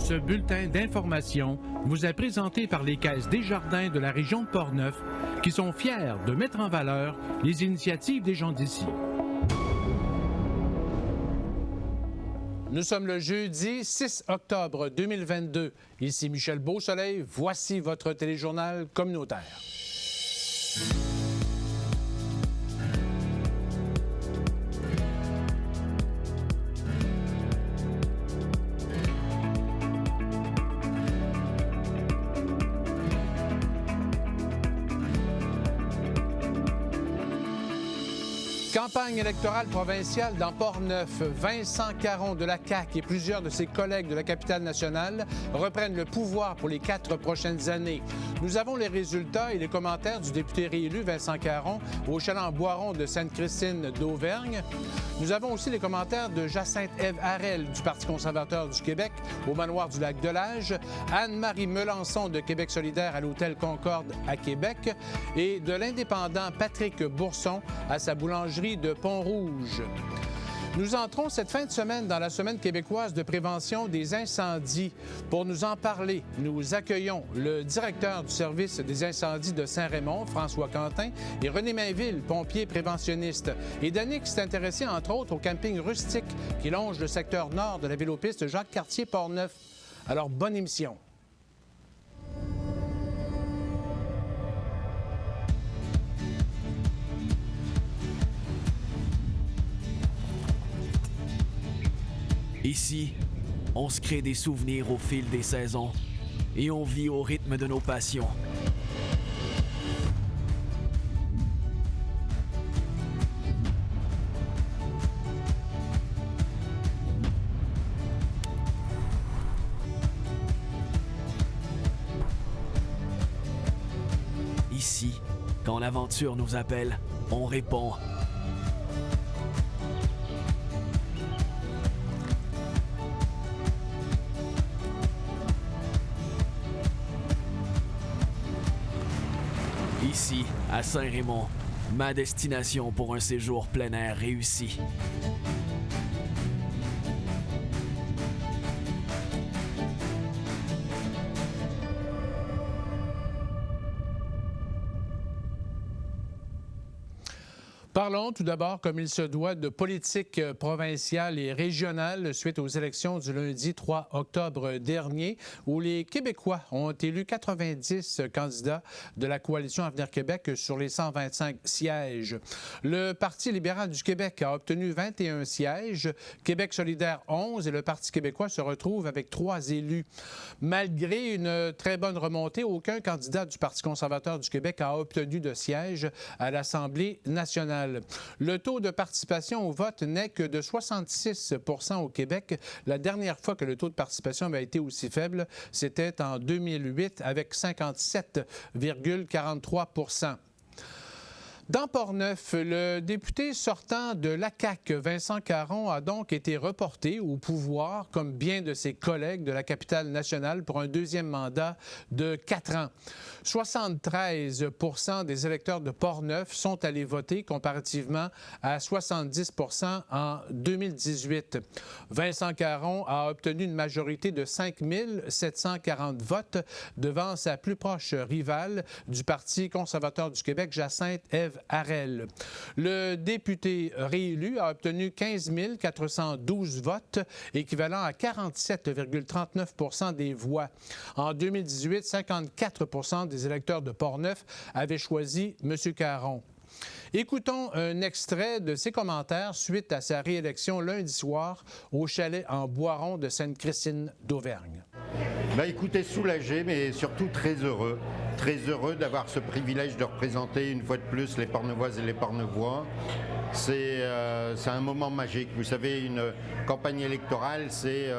Ce bulletin d'information vous est présenté par les Caisses Desjardins de la région de Portneuf qui sont fiers de mettre en valeur les initiatives des gens d'ici. Nous sommes le jeudi 6 octobre 2022. Ici Michel Beausoleil. Voici votre téléjournal communautaire. Campagne électorale provinciale dans Portneuf. Vincent Caron de la CAQ et plusieurs de ses collègues de la capitale nationale reprennent le pouvoir pour les 4 prochaines années. Nous avons les résultats et les commentaires du député réélu Vincent Caron au Chalet-en-Boiron de Sainte-Christine d'Auvergne. Nous avons aussi les commentaires de Jacinthe-Ève Harel du Parti conservateur du Québec au manoir du Lac-de-Lage, Anne-Marie Melançon de Québec solidaire à l'hôtel Concorde à Québec et de l'indépendant Patrick Bourson à sa boulangerie de Pont-Rouge. Nous entrons cette fin de semaine dans la Semaine québécoise de prévention des incendies. Pour nous en parler, nous accueillons le directeur du service des incendies de Saint-Raymond, François Quentin, et René Mainville, pompier préventionniste. Et Danick s'est intéressé, entre autres, au camping rustique qui longe le secteur nord de la vélopiste Jacques-Cartier-Portneuf. Alors, bonne émission. Ici, on se crée des souvenirs au fil des saisons et on vit au rythme de nos passions. Ici, quand l'aventure nous appelle, on répond. Ici, à Saint-Raymond, ma destination pour un séjour plein air réussi. Parlons tout d'abord, comme il se doit, de politique provinciale et régionale suite aux élections du lundi 3 octobre dernier, où les Québécois ont élu 90 candidats de la Coalition Avenir Québec sur les 125 sièges. Le Parti libéral du Québec a obtenu 21 sièges, Québec solidaire 11 et le Parti québécois se retrouve avec 3 élus. Malgré une très bonne remontée, aucun candidat du Parti conservateur du Québec a obtenu de siège à l'Assemblée nationale. Le taux de participation au vote n'est que de 66 % au Québec. La dernière fois que le taux de participation avait été aussi faible, c'était en 2008 avec 57,43 %. Dans Portneuf, le député sortant de la CAQ, Vincent Caron, a donc été reporté au pouvoir, comme bien de ses collègues de la capitale nationale, pour un deuxième mandat de 4 ans. 73 % des électeurs de Portneuf sont allés voter, comparativement à 70 % en 2018. Vincent Caron a obtenu une majorité de 5 740 votes devant sa plus proche rivale du Parti conservateur du Québec, Jacinthe-Ève Harel. Le député réélu a obtenu 15 412 votes, équivalent à 47,39 % des voix. En 2018, 54 % des électeurs de Portneuf avaient choisi M. Caron. Écoutons un extrait de ses commentaires suite à sa réélection lundi soir au Chalet-en-Boiron de Sainte-Christine d'Auvergne. Écoutez, soulagé, mais surtout très heureux. Très heureux d'avoir ce privilège de représenter une fois de plus les Portneuvoises et les Portneuvois. C'est un moment magique. Vous savez, une campagne électorale, c'est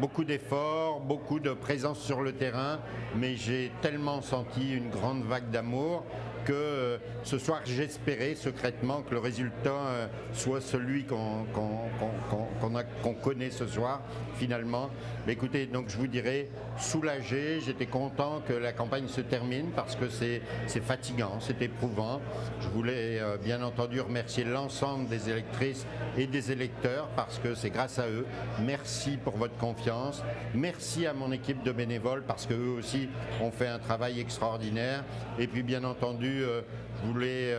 beaucoup d'efforts, beaucoup de présence sur le terrain, mais j'ai tellement senti une grande vague d'amour que ce soir, j'espérais secrètement que le résultat soit celui qu'on qu'on connaît ce soir, finalement. Mais écoutez, donc je vous dirais, soulagé, j'étais content que la campagne se termine parce que c'est fatigant, c'est éprouvant. Je voulais bien entendu remercier l'ensemble des électrices et des électeurs parce que c'est grâce à eux. Merci pour votre confiance. Merci à mon équipe de bénévoles parce qu'eux aussi ont fait un travail extraordinaire. Et puis bien entendu, je voulais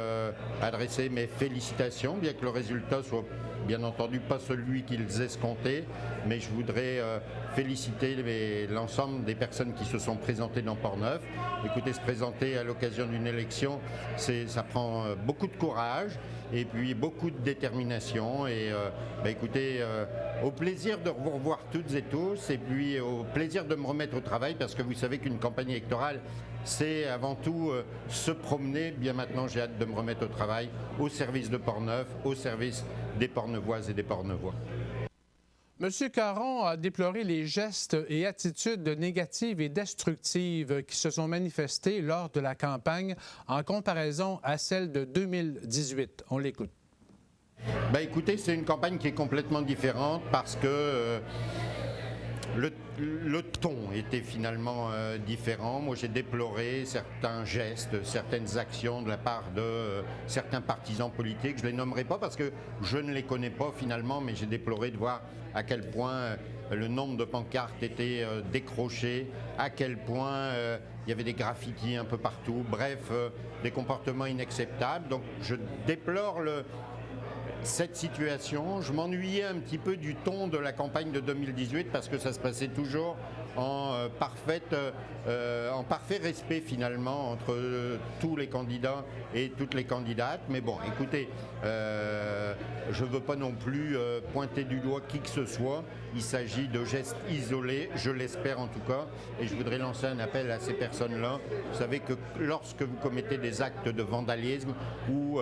adresser mes félicitations, bien que le résultat soit bien entendu pas celui qu'ils escomptaient, mais je voudrais féliciter l'ensemble des personnes qui se sont présentées dans Portneuf. Écoutez, se présenter à l'occasion d'une élection, ça prend beaucoup de courage et puis beaucoup de détermination. Et écoutez, au plaisir de vous revoir toutes et tous, et puis au plaisir de me remettre au travail, parce que vous savez qu'une campagne électorale, c'est avant tout se promener. Bien maintenant, j'ai hâte de me remettre au travail, au service de Portneuf, au service des Portneuvoises et des Portneuvois. M. Caron a déploré les gestes et attitudes négatives et destructives qui se sont manifestés lors de la campagne en comparaison à celle de 2018. On l'écoute. Écoutez, c'est une campagne qui est complètement différente parce que le ton était finalement différent. Moi, j'ai déploré certains gestes, certaines actions de la part de certains partisans politiques. Je ne les nommerai pas parce que je ne les connais pas finalement, mais j'ai déploré de voir à quel point le nombre de pancartes était décroché, à quel point il y avait des graffitis un peu partout. Bref, des comportements inacceptables. Donc, je déplore cette situation. Je m'ennuyais un petit peu du ton de la campagne de 2018 parce que ça se passait toujours en parfait respect finalement entre tous les candidats et toutes les candidates. Mais bon, écoutez, je ne veux pas non plus pointer du doigt qui que ce soit. Il s'agit de gestes isolés, je l'espère en tout cas, et je voudrais lancer un appel à ces personnes-là. Vous savez que lorsque vous commettez des actes de vandalisme ou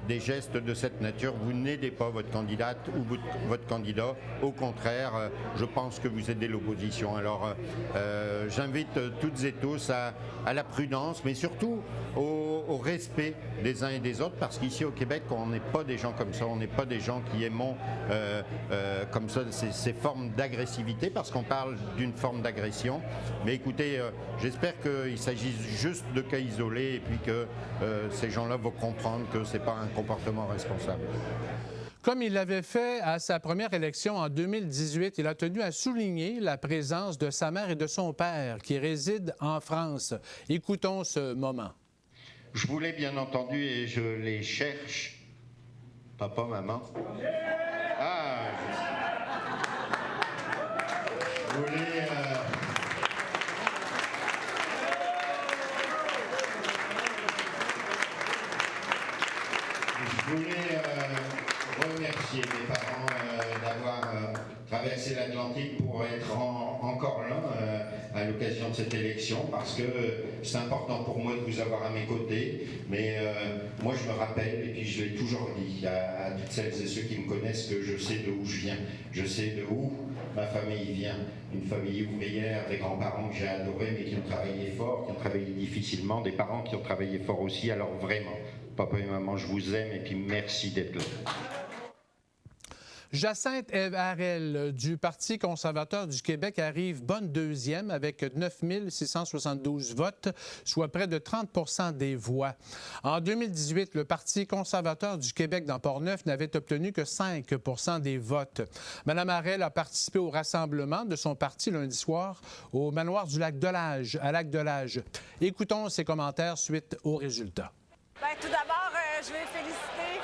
des gestes de cette nature, vous n'aidez pas votre candidate ou votre candidat. Au contraire, je pense que vous aidez l'opposition. Alors, j'invite toutes et tous à la prudence, mais surtout au respect des uns et des autres, parce qu'ici au Québec, on n'est pas des gens comme ça, on n'est pas des gens qui aimons comme ça ces formes d'agressivité, parce qu'on parle d'une forme d'agression. Mais écoutez, j'espère qu'il s'agit juste de cas isolés et puis que ces gens-là vont comprendre que ce n'est pas un comportement responsable. Comme il l'avait fait à sa première élection en 2018, il a tenu à souligner la présence de sa mère et de son père qui résident en France. Écoutons ce moment. Je voulais bien entendu, et je les cherche, papa, maman. Ah, je voulais remercier mes parents d'avoir traversé l'Atlantique pour être encore là à l'occasion de cette élection, parce que c'est important pour moi de vous avoir à mes côtés. Mais moi, je me rappelle, et puis je l'ai toujours dit à toutes celles et ceux qui me connaissent, que je sais de où je viens. Je sais de où ma famille vient. Une famille ouvrière, des grands-parents que j'ai adorés, mais qui ont travaillé fort, qui ont travaillé difficilement, des parents qui ont travaillé fort aussi. Alors vraiment, papa et maman, je vous aime et puis merci d'être là. Jacinthe Harel du Parti conservateur du Québec arrive bonne deuxième avec 9 672 votes, soit près de 30 des voix. En 2018, le Parti conservateur du Québec dans Portneuf n'avait obtenu que 5 des votes. Mme Harel a participé au rassemblement de son parti lundi soir au manoir du Lac-de-L'Âge, à Lac-de-L'Âge. Écoutons ses commentaires suite aux résultats. Bien, tout d'abord, je vais féliciter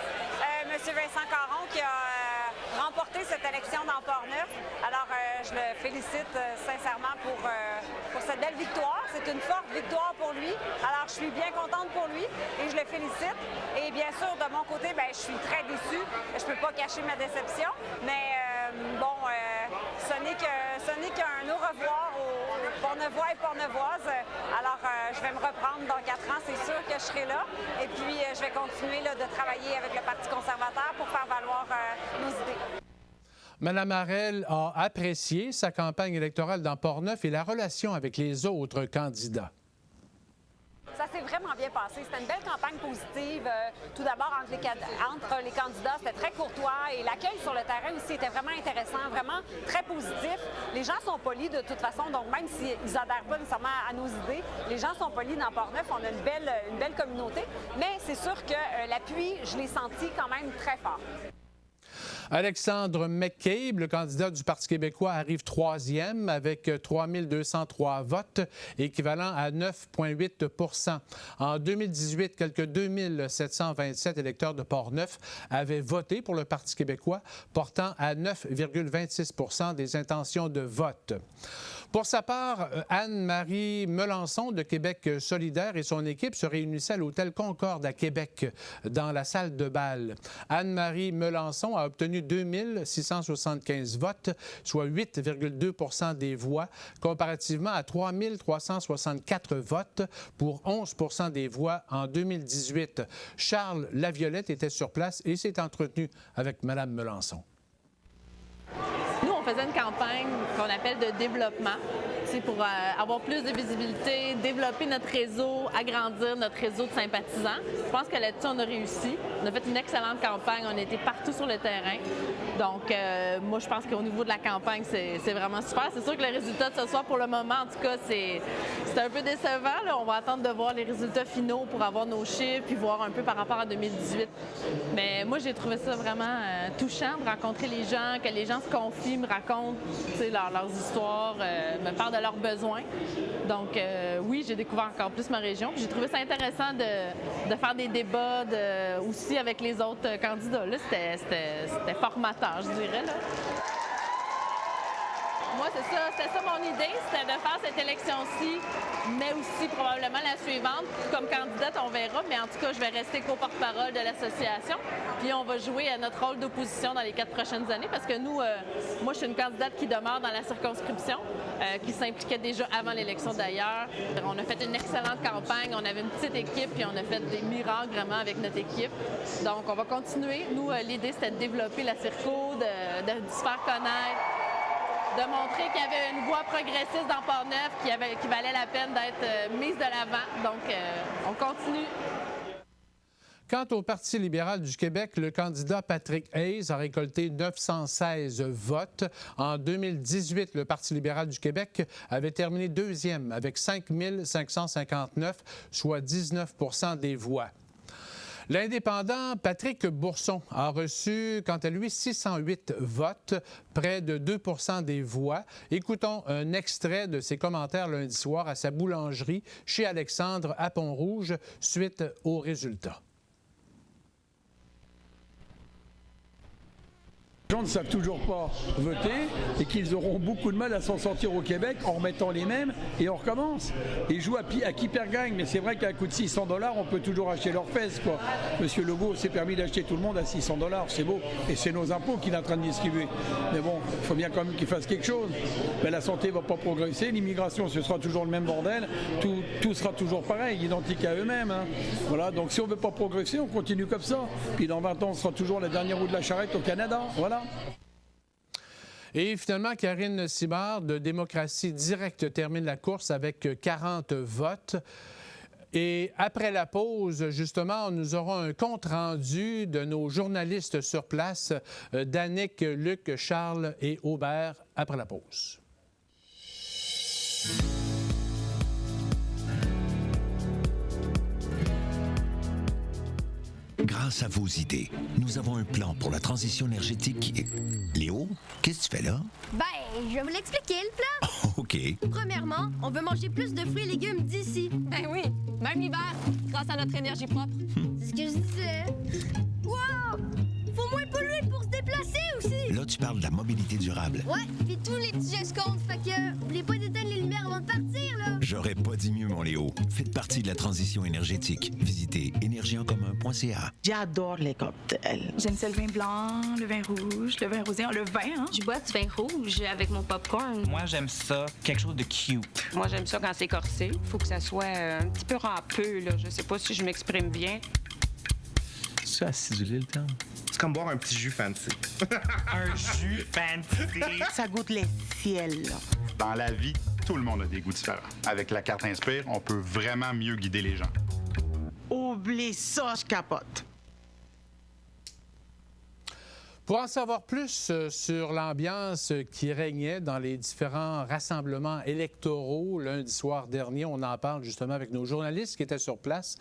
M. Vincent Caron qui a remporté cette élection dans Portneuf. Alors, je le félicite sincèrement pour cette belle victoire. C'est une forte victoire pour lui. Alors, je suis bien contente pour lui et je le félicite. Et bien sûr, de mon côté, bien, je suis très déçue. Je ne peux pas cacher ma déception, mais ce n'est qu'un au revoir aux Portneuvois et Portneuvoises. Alors, je vais me reprendre dans 4 ans, c'est sûr que je serai là. Et puis, je vais continuer de travailler avec le Parti conservateur pour faire valoir nos idées. Mme Harel a apprécié sa campagne électorale dans Portneuf et la relation avec les autres candidats. Ça s'est vraiment bien passé. C'était une belle campagne positive. Tout d'abord, entre les candidats, c'était très courtois et l'accueil sur le terrain aussi était vraiment intéressant, vraiment très positif. Les gens sont polis de toute façon, donc même s'ils n'adhèrent pas nécessairement à nos idées, les gens sont polis dans Portneuf. On a une belle communauté, mais c'est sûr que l'appui, je l'ai senti quand même très fort. Alexandre McCabe, le candidat du Parti québécois, arrive troisième avec 3 203 votes, équivalent à 9,8 % En 2018, quelques 2 727 électeurs de Portneuf avaient voté pour le Parti québécois, portant à 9,26 % des intentions de vote. Pour sa part, Anne-Marie Melançon de Québec solidaire et son équipe se réunissaient à l'Hôtel Concorde à Québec, dans la salle de bal. Anne-Marie Melançon a obtenu 2 675 votes, soit 8,2 % des voix, comparativement à 3 364 votes pour 11 % des voix en 2018. Charles Laviolette était sur place et s'est entretenu avec Mme Melançon. Nous, on faisait une campagne qu'on appelle de développement, pour avoir plus de visibilité, développer notre réseau, agrandir notre réseau de sympathisants. Je pense que là-dessus, on a réussi. On a fait une excellente campagne. On a été partout sur le terrain. Donc, moi, je pense qu'au niveau de la campagne, c'est vraiment super. C'est sûr que le résultat de ce soir, pour le moment, en tout cas, c'est un peu décevant. Là. On va attendre de voir les résultats finaux pour avoir nos chiffres puis voir un peu par rapport à 2018. Mais moi, j'ai trouvé ça vraiment touchant de rencontrer les gens, que les gens se confient, me racontent leurs histoires, me parlent de leurs besoins. Donc, oui, j'ai découvert encore plus ma région. J'ai trouvé ça intéressant de faire des débats aussi avec les autres candidats. Là, c'était formateur, je dirais. Là. Moi, c'était ça mon idée, c'était de faire cette élection-ci, mais aussi probablement la suivante. Comme candidate, on verra, mais en tout cas, je vais rester co-porte-parole de l'association. Puis on va jouer à notre rôle d'opposition dans les 4 prochaines années, parce que nous, moi, je suis une candidate qui demeure dans la circonscription, qui s'impliquait déjà avant l'élection d'ailleurs. On a fait une excellente campagne, on avait une petite équipe, puis on a fait des miracles vraiment avec notre équipe. Donc, on va continuer. Nous, l'idée, c'était de développer la circo, de se faire connaître, de montrer qu'il y avait une voie progressiste dans Portneuf qui valait la peine d'être mise de l'avant. Donc, on continue. Quant au Parti libéral du Québec, le candidat Patrick Hayes a récolté 916 votes. En 2018, le Parti libéral du Québec avait terminé deuxième avec 5 559, soit 19 % des voix. L'indépendant Patrick Bourson a reçu, quant à lui, 608 votes, près de 2 % des voix. Écoutons un extrait de ses commentaires lundi soir à sa boulangerie chez Alexandre à Pont-Rouge, suite aux résultats. Les gens ne savent toujours pas voter et qu'ils auront beaucoup de mal à s'en sortir au Québec en remettant les mêmes et on recommence. Ils jouent à qui perd gagne, mais c'est vrai qu'à un coût de $600, on peut toujours acheter leurs fesses, quoi. Monsieur Legault s'est permis d'acheter tout le monde à $600, c'est beau. Et c'est nos impôts qu'il est en train de distribuer. Mais bon, il faut bien quand même qu'il fasse quelque chose. Mais la santé ne va pas progresser, l'immigration, ce sera toujours le même bordel, tout sera toujours pareil, identique à eux-mêmes. Hein. Voilà, donc si on ne veut pas progresser, on continue comme ça. Puis dans 20 ans, on sera toujours la dernière roue de la charrette au Canada. Voilà. Et finalement, Karine Simard de Démocratie Directe termine la course avec 40 votes. Et après la pause, justement, nous aurons un compte-rendu de nos journalistes sur place, Danick, Luc, Charles et Aubert, après la pause. Grâce à vos idées, nous avons un plan pour la transition énergétique. Léo, qu'est-ce que tu fais là? Ben, je vais vous l'expliquer, le plan. OK. Premièrement, on veut manger plus de fruits et légumes d'ici. Ben oui, même l'hiver, grâce à notre énergie propre. C'est ce que je disais. Wow! Faut moins polluer pour se déplacer aussi. Là, tu parles de la mobilité durable. Ouais, puis tous les petits gestes comptent, fait que oubliez pas d'éteindre les lumières avant de partir, là. J'aurais pas dit mieux, mon Léo. Faites partie de la transition énergétique. Visitez énergieencommun.ca. J'adore les cocktails. J'aime ça le vin blanc, le vin rouge, le vin rosé, le vin, hein? Je bois du vin rouge avec mon popcorn. Moi, j'aime ça, quelque chose de cute. Moi, j'aime ça quand c'est corsé. Il faut que ça soit un petit peu râpeux, là. Je sais pas si je m'exprime bien. C'est acidulé le temps. C'est comme boire un petit jus fancy. Un jus fancy. Ça goûte les ciels, là. Dans la vie, tout le monde a des goûts différents. Avec la carte Inspire, on peut vraiment mieux guider les gens. oublie ça, je capote. Pour en savoir plus sur l'ambiance qui régnait dans les différents rassemblements électoraux lundi soir dernier, on en parle justement avec nos journalistes qui étaient sur place.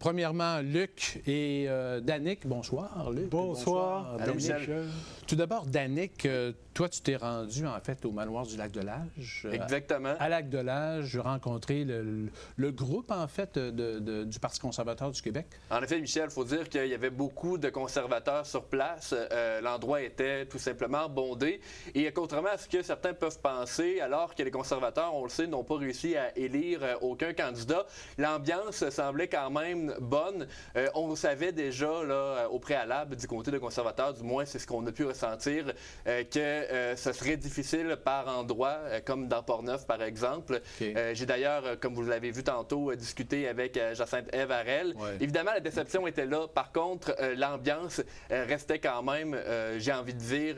Premièrement, Luc et Danick. Bonsoir, Luc. Bonsoir. Allô, Michel. Tout d'abord, Danick, toi, tu t'es rendu en fait au manoir du Lac-de-L'Âge. Exactement. À Lac-de-L'Âge, rencontrer le groupe en fait du Parti conservateur du Québec. En effet, Michel, il faut dire qu'il y avait beaucoup de conservateurs sur place. L'endroit était tout simplement bondé. Et contrairement à ce que certains peuvent penser, alors que les conservateurs, on le sait, n'ont pas réussi à élire aucun candidat, l'ambiance semblait quand même bonne. On savait déjà là, au préalable du côté des conservateurs, du moins c'est ce qu'on a pu ressentir, que ce serait difficile par endroits, comme dans Portneuf par exemple. Okay. J'ai d'ailleurs, comme vous l'avez vu tantôt, discuté avec Jacinthe Harel. Ouais. Évidemment, la déception était là. Par contre, l'ambiance restait quand même, j'ai envie de dire,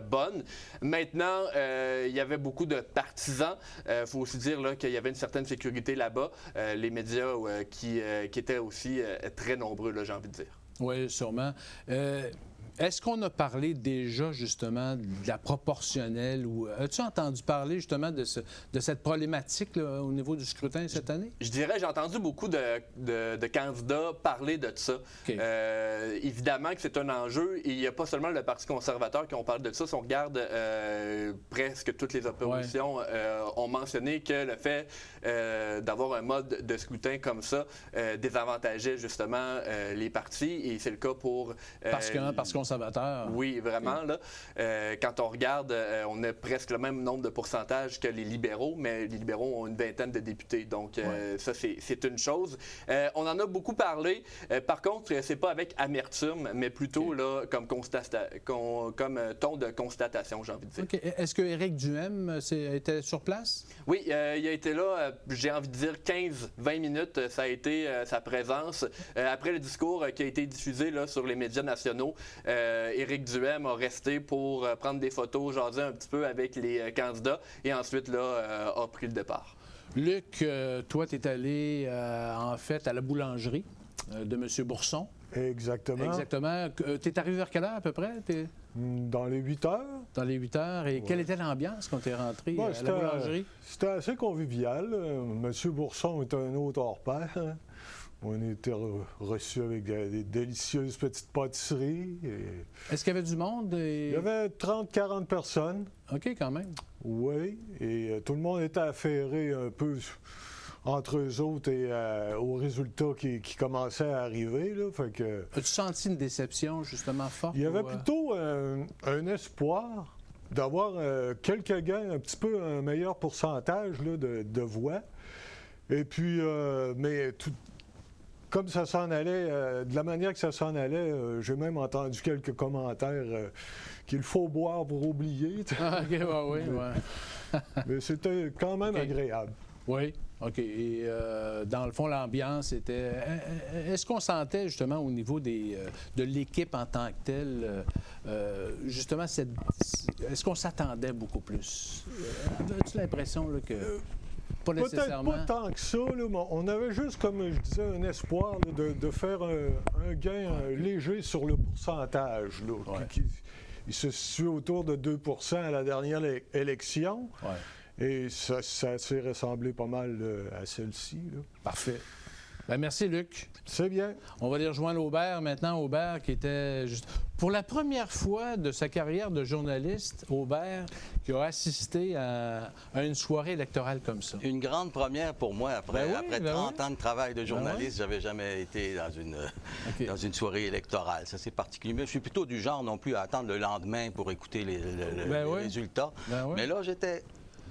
bonne. Maintenant, il y avait beaucoup de partisans. Il faut aussi dire qu'il y avait une certaine sécurité là-bas. Les médias qui étaient aussi très nombreux, j'ai envie de dire. Oui, sûrement. Est-ce qu'on a parlé déjà, justement, de la proportionnelle ou as-tu entendu parler, justement, de cette problématique là, au niveau du scrutin cette année? Je dirais, j'ai entendu beaucoup de candidats parler de ça. Okay. Évidemment que c'est un enjeu et il n'y a pas seulement le Parti conservateur qui ont parlé de ça. Si on regarde presque toutes les oppositions ont mentionné que le fait d'avoir un mode de scrutin comme ça désavantageait justement les partis et c'est le cas pour... Parce conservateur. Oui, vraiment. Là, quand on regarde, on a presque le même nombre de pourcentages que les libéraux, mais les libéraux ont une vingtaine de députés. Donc, ça, c'est une chose. On en a beaucoup parlé. Par contre, c'est pas avec amertume, mais plutôt là, comme ton de constatation, j'ai envie de dire. Okay. Est-ce que Éric Duhem était sur place? Oui, il a été là, j'ai envie de dire 15-20 minutes. Ça a été sa présence. Après le discours qui a été diffusé là, sur les médias nationaux, Éric Duhem a resté pour prendre des photos, jaser un petit peu avec les candidats et ensuite là, a pris le départ. Luc, toi, tu es allé en fait à la boulangerie de M. Bourson. Exactement. Exactement. Tu es arrivé vers quelle heure à peu près? Dans les 8 heures. Dans les 8 heures. Et quelle était l'ambiance quand tu es rentré à la boulangerie? C'était assez convivial. M. Bourson est un autre hors pair. On a été reçus avec des délicieuses petites pâtisseries. Est-ce qu'il y avait du monde? Il y avait 30-40 personnes. OK, quand même. Oui, et tout le monde était affairé un peu entre eux autres et aux résultats qui commençaient à arriver. Là, fait que... As-tu senti une déception, justement, forte? Il y avait plutôt un espoir d'avoir quelques gains, un petit peu un meilleur pourcentage là, de voix. Et puis, mais tout... Comme ça s'en allait, de la manière que ça s'en allait, j'ai même entendu quelques commentaires qu'il faut boire pour oublier. Ah, OK, oui. Mais c'était quand même agréable. Oui, OK. Et dans le fond, l'ambiance était... Est-ce qu'on sentait, justement, au niveau de l'équipe en tant que telle, justement, est-ce qu'on s'attendait beaucoup plus? As-tu l'impression là, que... Peut-être pas tant que ça. Là, mais on avait juste, comme je disais, un espoir là, de faire un gain léger sur le pourcentage. Là, il se situe autour de 2 % à la dernière élection. Ouais. Et ça s'est ressemblé pas mal à celle-ci. Là. Parfait. Bien, merci, Luc. C'est bien. On va aller rejoindre Aubert maintenant. Aubert qui était juste... Pour la première fois de sa carrière de journaliste, Aubert qui a assisté à une soirée électorale comme ça. Une grande première pour moi. Après 30 ans de travail de journaliste, j'avais jamais été dans une soirée électorale. Ça, c'est particulier. Mais je suis plutôt du genre non plus à attendre le lendemain pour écouter les résultats. Mais là, j'étais...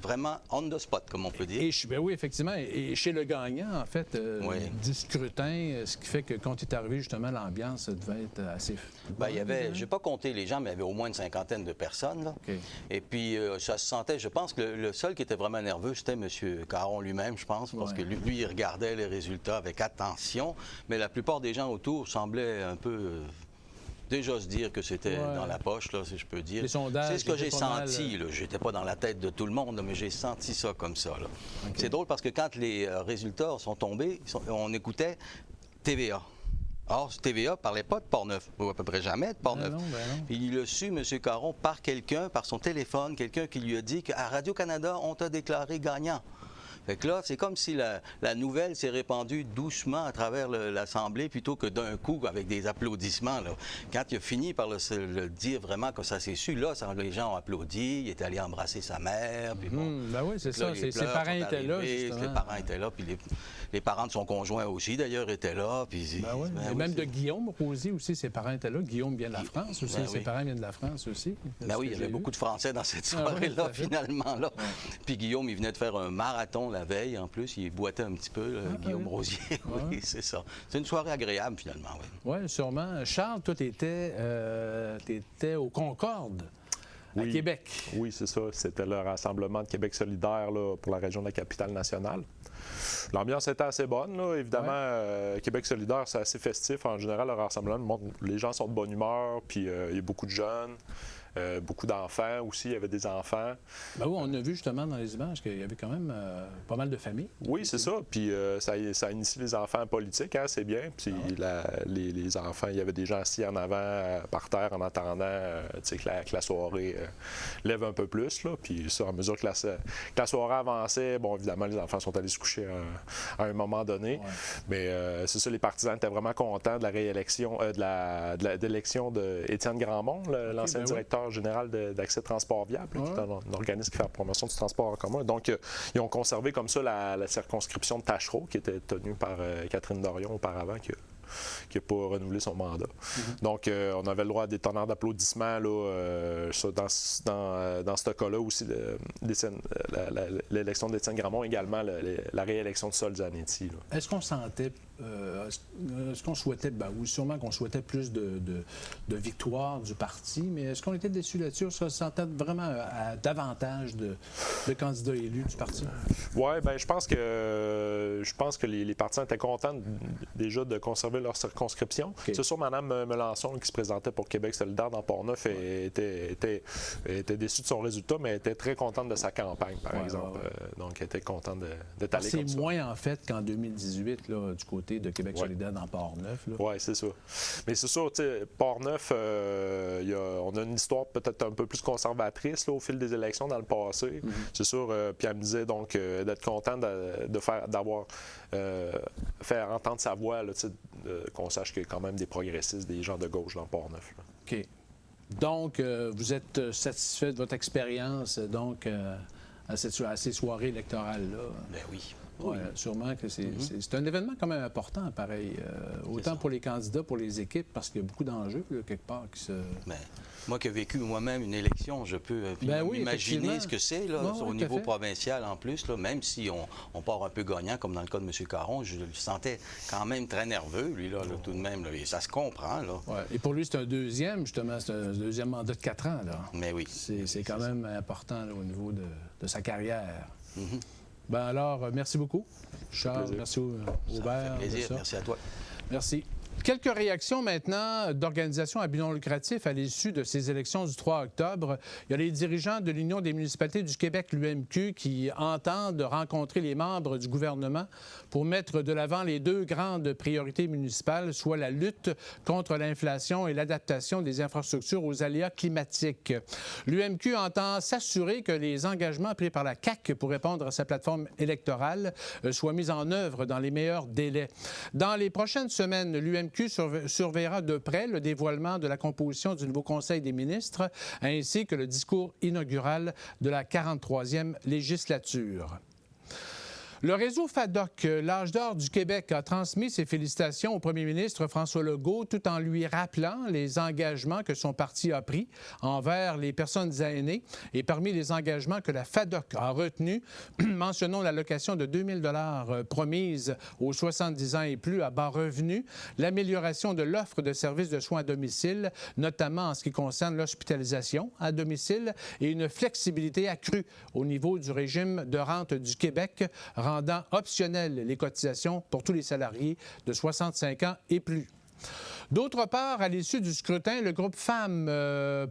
vraiment on the spot, comme on peut dire. Ben oui, effectivement. Et chez le gagnant, en fait, du scrutin, ce qui fait que quand il est arrivé, justement, l'ambiance devait être assez... Bien, il y avait, je n'ai pas compté les gens, mais il y avait au moins une cinquantaine de personnes. Là. Okay. Et puis, ça se sentait, je pense que le seul qui était vraiment nerveux, c'était M. Caron lui-même, je pense, parce que lui, il regardait les résultats avec attention, mais la plupart des gens autour semblaient un peu... déjà se dire que c'était dans la poche, là, si je peux dire. C'est ce que j'ai senti. Je n'étais pas dans la tête de tout le monde, là, mais j'ai senti ça comme ça. Okay. C'est drôle parce que quand les résultats sont tombés, on écoutait TVA. Or, TVA ne parlait pas de Portneuf, ou à peu près jamais de Portneuf. Ben non. Puis il l'a su, M. Caron, par quelqu'un, par son téléphone, quelqu'un qui lui a dit qu'à Radio-Canada, on t'a déclaré gagnant. Fait que là, c'est comme si la nouvelle s'est répandue doucement à travers l'Assemblée plutôt que d'un coup avec des applaudissements. Là. Quand il a fini par le dire vraiment que ça s'est su, là, les gens ont applaudi, il est allé embrasser sa mère. Puis bon, ben oui, c'est là, ça. Ses parents étaient là, justement. Les parents étaient là, puis les parents de son conjoint aussi, d'ailleurs, étaient là. Puis, Et même de Guillaume Rosier aussi, ses parents étaient là. Guillaume vient de la France aussi, ses parents viennent de la France aussi. Oui, il y avait beaucoup de Français dans cette soirée-là, finalement. Là. Puis Guillaume, il venait de faire un marathon la veille, en plus. Il boitait un petit peu, Guillaume Rosier. Oui, c'est ça. C'est une soirée agréable, finalement. Oui, sûrement. Charles, toi, tu étais au Concorde. À Québec. Oui, c'est ça. C'était le rassemblement de Québec solidaire là, pour la région de la Capitale-Nationale. L'ambiance était assez bonne, là. Évidemment. Québec solidaire, c'est assez festif. En général, le rassemblement, les gens sont de bonne humeur, puis il y a beaucoup de jeunes. Beaucoup d'enfants aussi, il y avait des enfants. Ben oui, on a vu justement dans les images qu'il y avait quand même pas mal de familles. Oui, c'est ça. Puis ça initie les enfants en politique, hein, c'est bien. Puis les enfants, il y avait des gens assis en avant, par terre, en attendant que la soirée lève un peu plus. Là. Puis ça, à mesure que la soirée avançait, bon, évidemment, les enfants sont allés se coucher à un moment donné. Ouais. Mais c'est ça, les partisans étaient vraiment contents de la réélection, de l'élection d'Étienne Grandmont, l'ancien directeur général d'Accès Transport Viable, qui est un organisme qui fait la promotion du transport en commun. Donc, ils ont conservé comme ça la circonscription de Tachereau, qui était tenue par Catherine Dorion auparavant, qui n'a pas renouvelé son mandat. Donc, on avait le droit à des tonnerres d'applaudissements là, dans ce cas-là aussi, l'élection d'Étienne Grandmont, également la réélection de Sol Zanetti. Est-ce qu'on sentait, est-ce qu'on souhaitait, oui, sûrement qu'on souhaitait plus de victoire du parti, mais est-ce qu'on était déçus là-dessus? Est-ce qu'on sentait vraiment davantage de candidats élus du parti? Oui, bien, je pense que les partisans étaient contents déjà de conserver leur circonscription. Okay. C'est sûr, Mme Melançon, qui se présentait pour Québec solidaire dans Portneuf, était déçue de son résultat, mais elle était très contente de sa campagne, par exemple. Donc, elle était contente d'être allée comme ça. C'est moins, en fait, qu'en 2018, là, du côté de Québec solidaire dans Portneuf. Oui, c'est ça. Mais c'est sûr, tu sais, Portneuf, on a une histoire peut-être un peu plus conservatrice là, au fil des élections dans le passé. C'est sûr, puis elle me disait donc d'être content d'avoir fait entendre sa voix, là, qu'on sache qu'il y a quand même des progressistes, des gens de gauche dans Portneuf. Là. OK. Donc, vous êtes satisfait de votre expérience donc à ces soirées électorales-là? Bien oui. Oui, sûrement que c'est un événement quand même important, pareil. Autant pour les candidats, pour les équipes, parce qu'il y a beaucoup d'enjeux, là, quelque part, qui se... Bien, moi qui ai vécu moi-même une élection, je peux imaginer ce que c'est là, au niveau provincial en plus, là, même si on part un peu gagnant, comme dans le cas de M. Caron, je le sentais quand même très nerveux, lui, là, tout de même. Là, et ça se comprend. Là. Ouais. Et pour lui, c'est un deuxième, justement, c'est un deuxième mandat de 4 ans. Là. Mais oui. C'est quand même important là, au niveau de sa carrière. Ben alors, merci beaucoup, Charles. Merci, Aubert. Ça fait plaisir. Merci à toi. Merci. Quelques réactions maintenant d'organisations à but non lucratif à l'issue de ces élections du 3 octobre. Il y a les dirigeants de l'Union des municipalités du Québec, l'UMQ, qui entendent rencontrer les membres du gouvernement pour mettre de l'avant les deux grandes priorités municipales, soit la lutte contre l'inflation et l'adaptation des infrastructures aux aléas climatiques. L'UMQ entend s'assurer que les engagements pris par la CAQ pour répondre à sa plateforme électorale soient mis en œuvre dans les meilleurs délais. Dans les prochaines semaines, l'UMQ surveillera de près le dévoilement de la composition du nouveau Conseil des ministres ainsi que le discours inaugural de la 43e législature. Le réseau FADOC, l'âge d'or du Québec, a transmis ses félicitations au premier ministre François Legault tout en lui rappelant les engagements que son parti a pris envers les personnes aînées. Et parmi les engagements que la FADOC a retenus, mentionnons l'allocation de 2 000 $ promise aux 70 ans et plus à bas revenus, l'amélioration de l'offre de services de soins à domicile, notamment en ce qui concerne l'hospitalisation à domicile, et une flexibilité accrue au niveau du régime de rente du Québec, rendant optionnelles les cotisations pour tous les salariés de 65 ans et plus. D'autre part, à l'issue du scrutin, le groupe Femmes,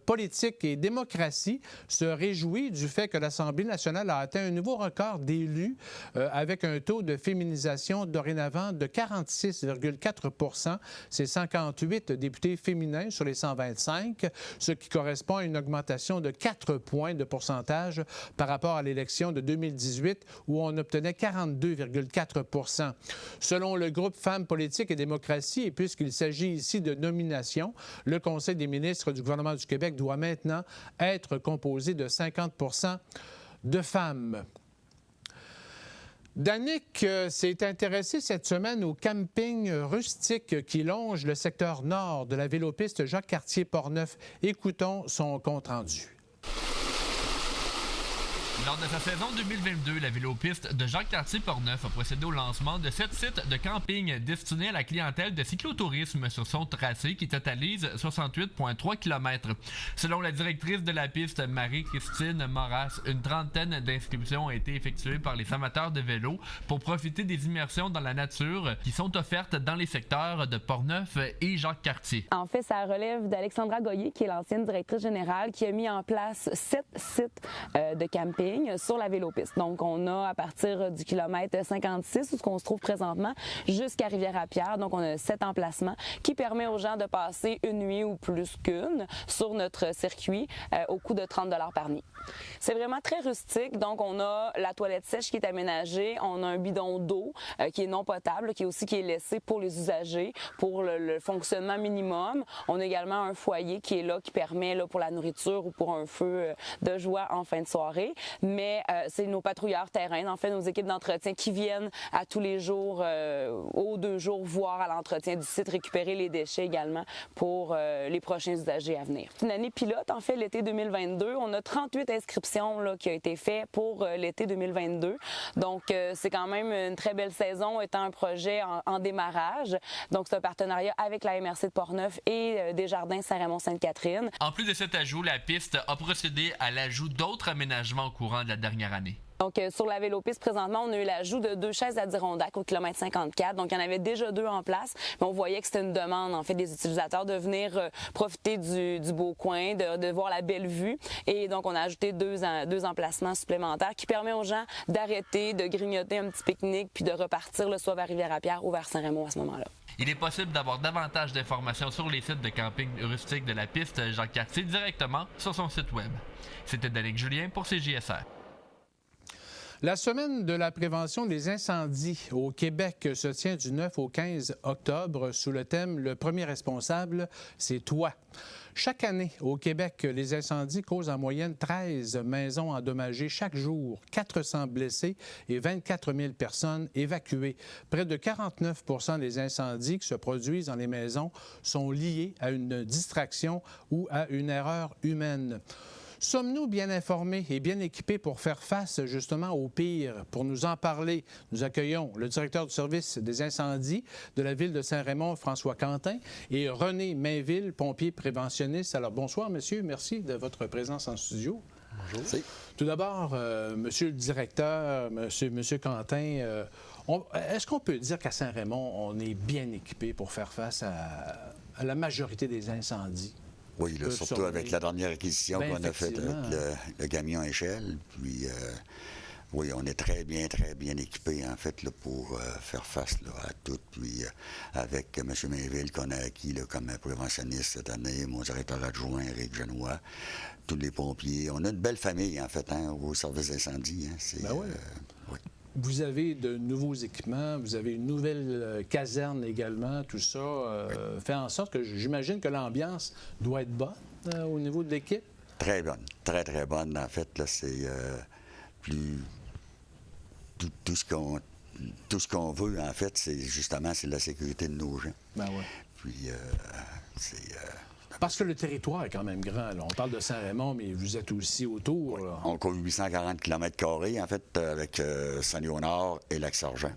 Politique et Démocratie se réjouit du fait que l'Assemblée nationale a atteint un nouveau record d'élus avec un taux de féminisation dorénavant de 46,4 %. C'est 58 députés féminins sur les 125, ce qui correspond à une augmentation de 4 points de pourcentage par rapport à l'élection de 2018 où on obtenait 42,4 %. Selon le groupe Femmes, Politique et Démocratie, et puisqu'il s'agit ici de nomination, le Conseil des ministres du gouvernement du Québec doit maintenant être composé de 50 % de femmes. Danick s'est intéressé cette semaine au camping rustique qui longe le secteur nord de la vélopiste Jacques-Cartier-Portneuf. Écoutons son compte-rendu. Lors de sa saison 2022, la vélopiste de Jacques-Cartier-Portneuf a procédé au lancement de 7 sites de camping destinés à la clientèle de cyclotourisme sur son tracé qui totalise 68,3 km. Selon la directrice de la piste, Marie-Christine Moras, une trentaine d'inscriptions ont été effectuées par les amateurs de vélo pour profiter des immersions dans la nature qui sont offertes dans les secteurs de Portneuf et Jacques-Cartier. En fait, ça relève d'Alexandra Goyer, qui est l'ancienne directrice générale, qui a mis en place 7 sites de camping sur la vélopiste. Donc, on a à partir du kilomètre 56, où on se trouve présentement, jusqu'à Rivière-à-Pierre. Donc, on a 7 emplacements qui permet aux gens de passer une nuit ou plus qu'une sur notre circuit au coût de 30 $ par nuit. C'est vraiment très rustique. Donc, on a la toilette sèche qui est aménagée. On a un bidon d'eau qui est non potable, qui est laissé pour les usagers, pour le fonctionnement minimum. On a également un foyer qui est là, qui permet là, pour la nourriture ou pour un feu de joie en fin de soirée. Mais c'est nos patrouilleurs terrain, en fait, nos équipes d'entretien qui viennent à tous les jours, aux 2 jours, voir à l'entretien du site, récupérer les déchets également pour les prochains usagers à venir. C'est une année pilote, en fait, l'été 2022. On a 38 inscriptions là, qui ont été faites pour l'été 2022. Donc, c'est quand même une très belle saison, étant un projet en démarrage. Donc, c'est un partenariat avec la MRC de Portneuf et Desjardins Saint-Raymond-Sainte-Catherine. En plus de cet ajout, la piste a procédé à l'ajout d'autres aménagements au courant de la dernière année. Donc, sur la vélopiste, présentement, on a eu l'ajout de 2 chaises Adirondack au kilomètre 54. Donc, il y en avait déjà 2 en place, mais on voyait que c'était une demande, en fait, des utilisateurs de venir profiter du beau coin, de voir la belle vue. Et donc, on a ajouté 2 emplacements supplémentaires qui permettent aux gens d'arrêter, de grignoter un petit pique-nique puis de repartir soit vers Rivière-à-Pierre ou vers Saint-Raymond à ce moment-là. Il est possible d'avoir davantage d'informations sur les sites de camping rustique de la piste Jacques-Cartier directement sur son site web. C'était Danick Julien pour CJSR. La semaine de la prévention des incendies au Québec se tient du 9 au 15 octobre sous le thème « Le premier responsable, c'est toi ». Chaque année, au Québec, les incendies causent en moyenne 13 maisons endommagées chaque jour, 400 blessés et 24 000 personnes évacuées. Près de 49 % des incendies qui se produisent dans les maisons sont liés à une distraction ou à une erreur humaine. Sommes-nous bien informés et bien équipés pour faire face justement au pire? Pour nous en parler, nous accueillons le directeur du service des incendies de la ville de Saint-Raymond, François Quentin, et René Mainville, pompier préventionniste. Alors bonsoir, monsieur. Merci de votre présence en studio. Bonjour. Tout d'abord, monsieur le directeur, monsieur Quentin, est-ce qu'on peut dire qu'à Saint-Raymond, on est bien équipé pour faire face à la majorité des incendies? Oui, là, surtout avec la dernière acquisition qu'on a faite avec le camion échelle. Puis, oui, on est très bien équipé, en fait, là, pour faire face là, à tout. Puis, avec M. Mainville, qu'on a acquis là, comme préventionniste cette année, mon directeur adjoint, Éric Genois, tous les pompiers. On a une belle famille, en fait, au service d'incendie. Hein. Oui. Oui. Vous avez de nouveaux équipements, vous avez une nouvelle caserne également, tout ça fait en sorte que j'imagine que l'ambiance doit être bonne au niveau de l'équipe? Très bonne, très, très bonne. En fait, là, c'est plus... Tout ce qu'on veut, en fait, c'est justement la sécurité de nos gens. Ben oui. Puis, c'est... Parce que le territoire est quand même grand. Là. On parle de Saint-Raymond, mais vous êtes aussi autour. Oui. On couvre 840 km², en fait, avec Saint-Léonard et Lac-Sargent.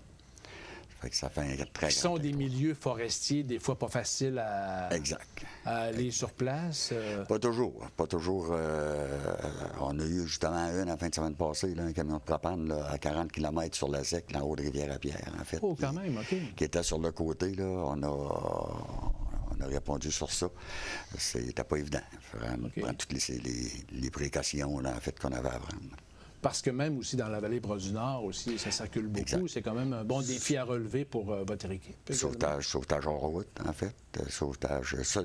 Fait que ça fait un très grand. Ce sont des milieux forestiers, des fois pas faciles à aller sur place. Pas toujours. On a eu justement en fin de semaine passée, là, un camion de propane là, à 40 km sur la sec, en haut de Rivière-à-Pierre, en fait. Oh, quand même, OK. Qui était sur le côté, là. On on a répondu sur ça. C'était pas évident. Prendre toutes les précautions là, en fait, qu'on avait à prendre. Parce que même aussi dans la vallée Bras-du-Nord aussi, ça circule beaucoup. Exact. C'est quand même un bon défi à relever pour votre équipe. Sauvetage en route, en fait. Sauvetage. Ça,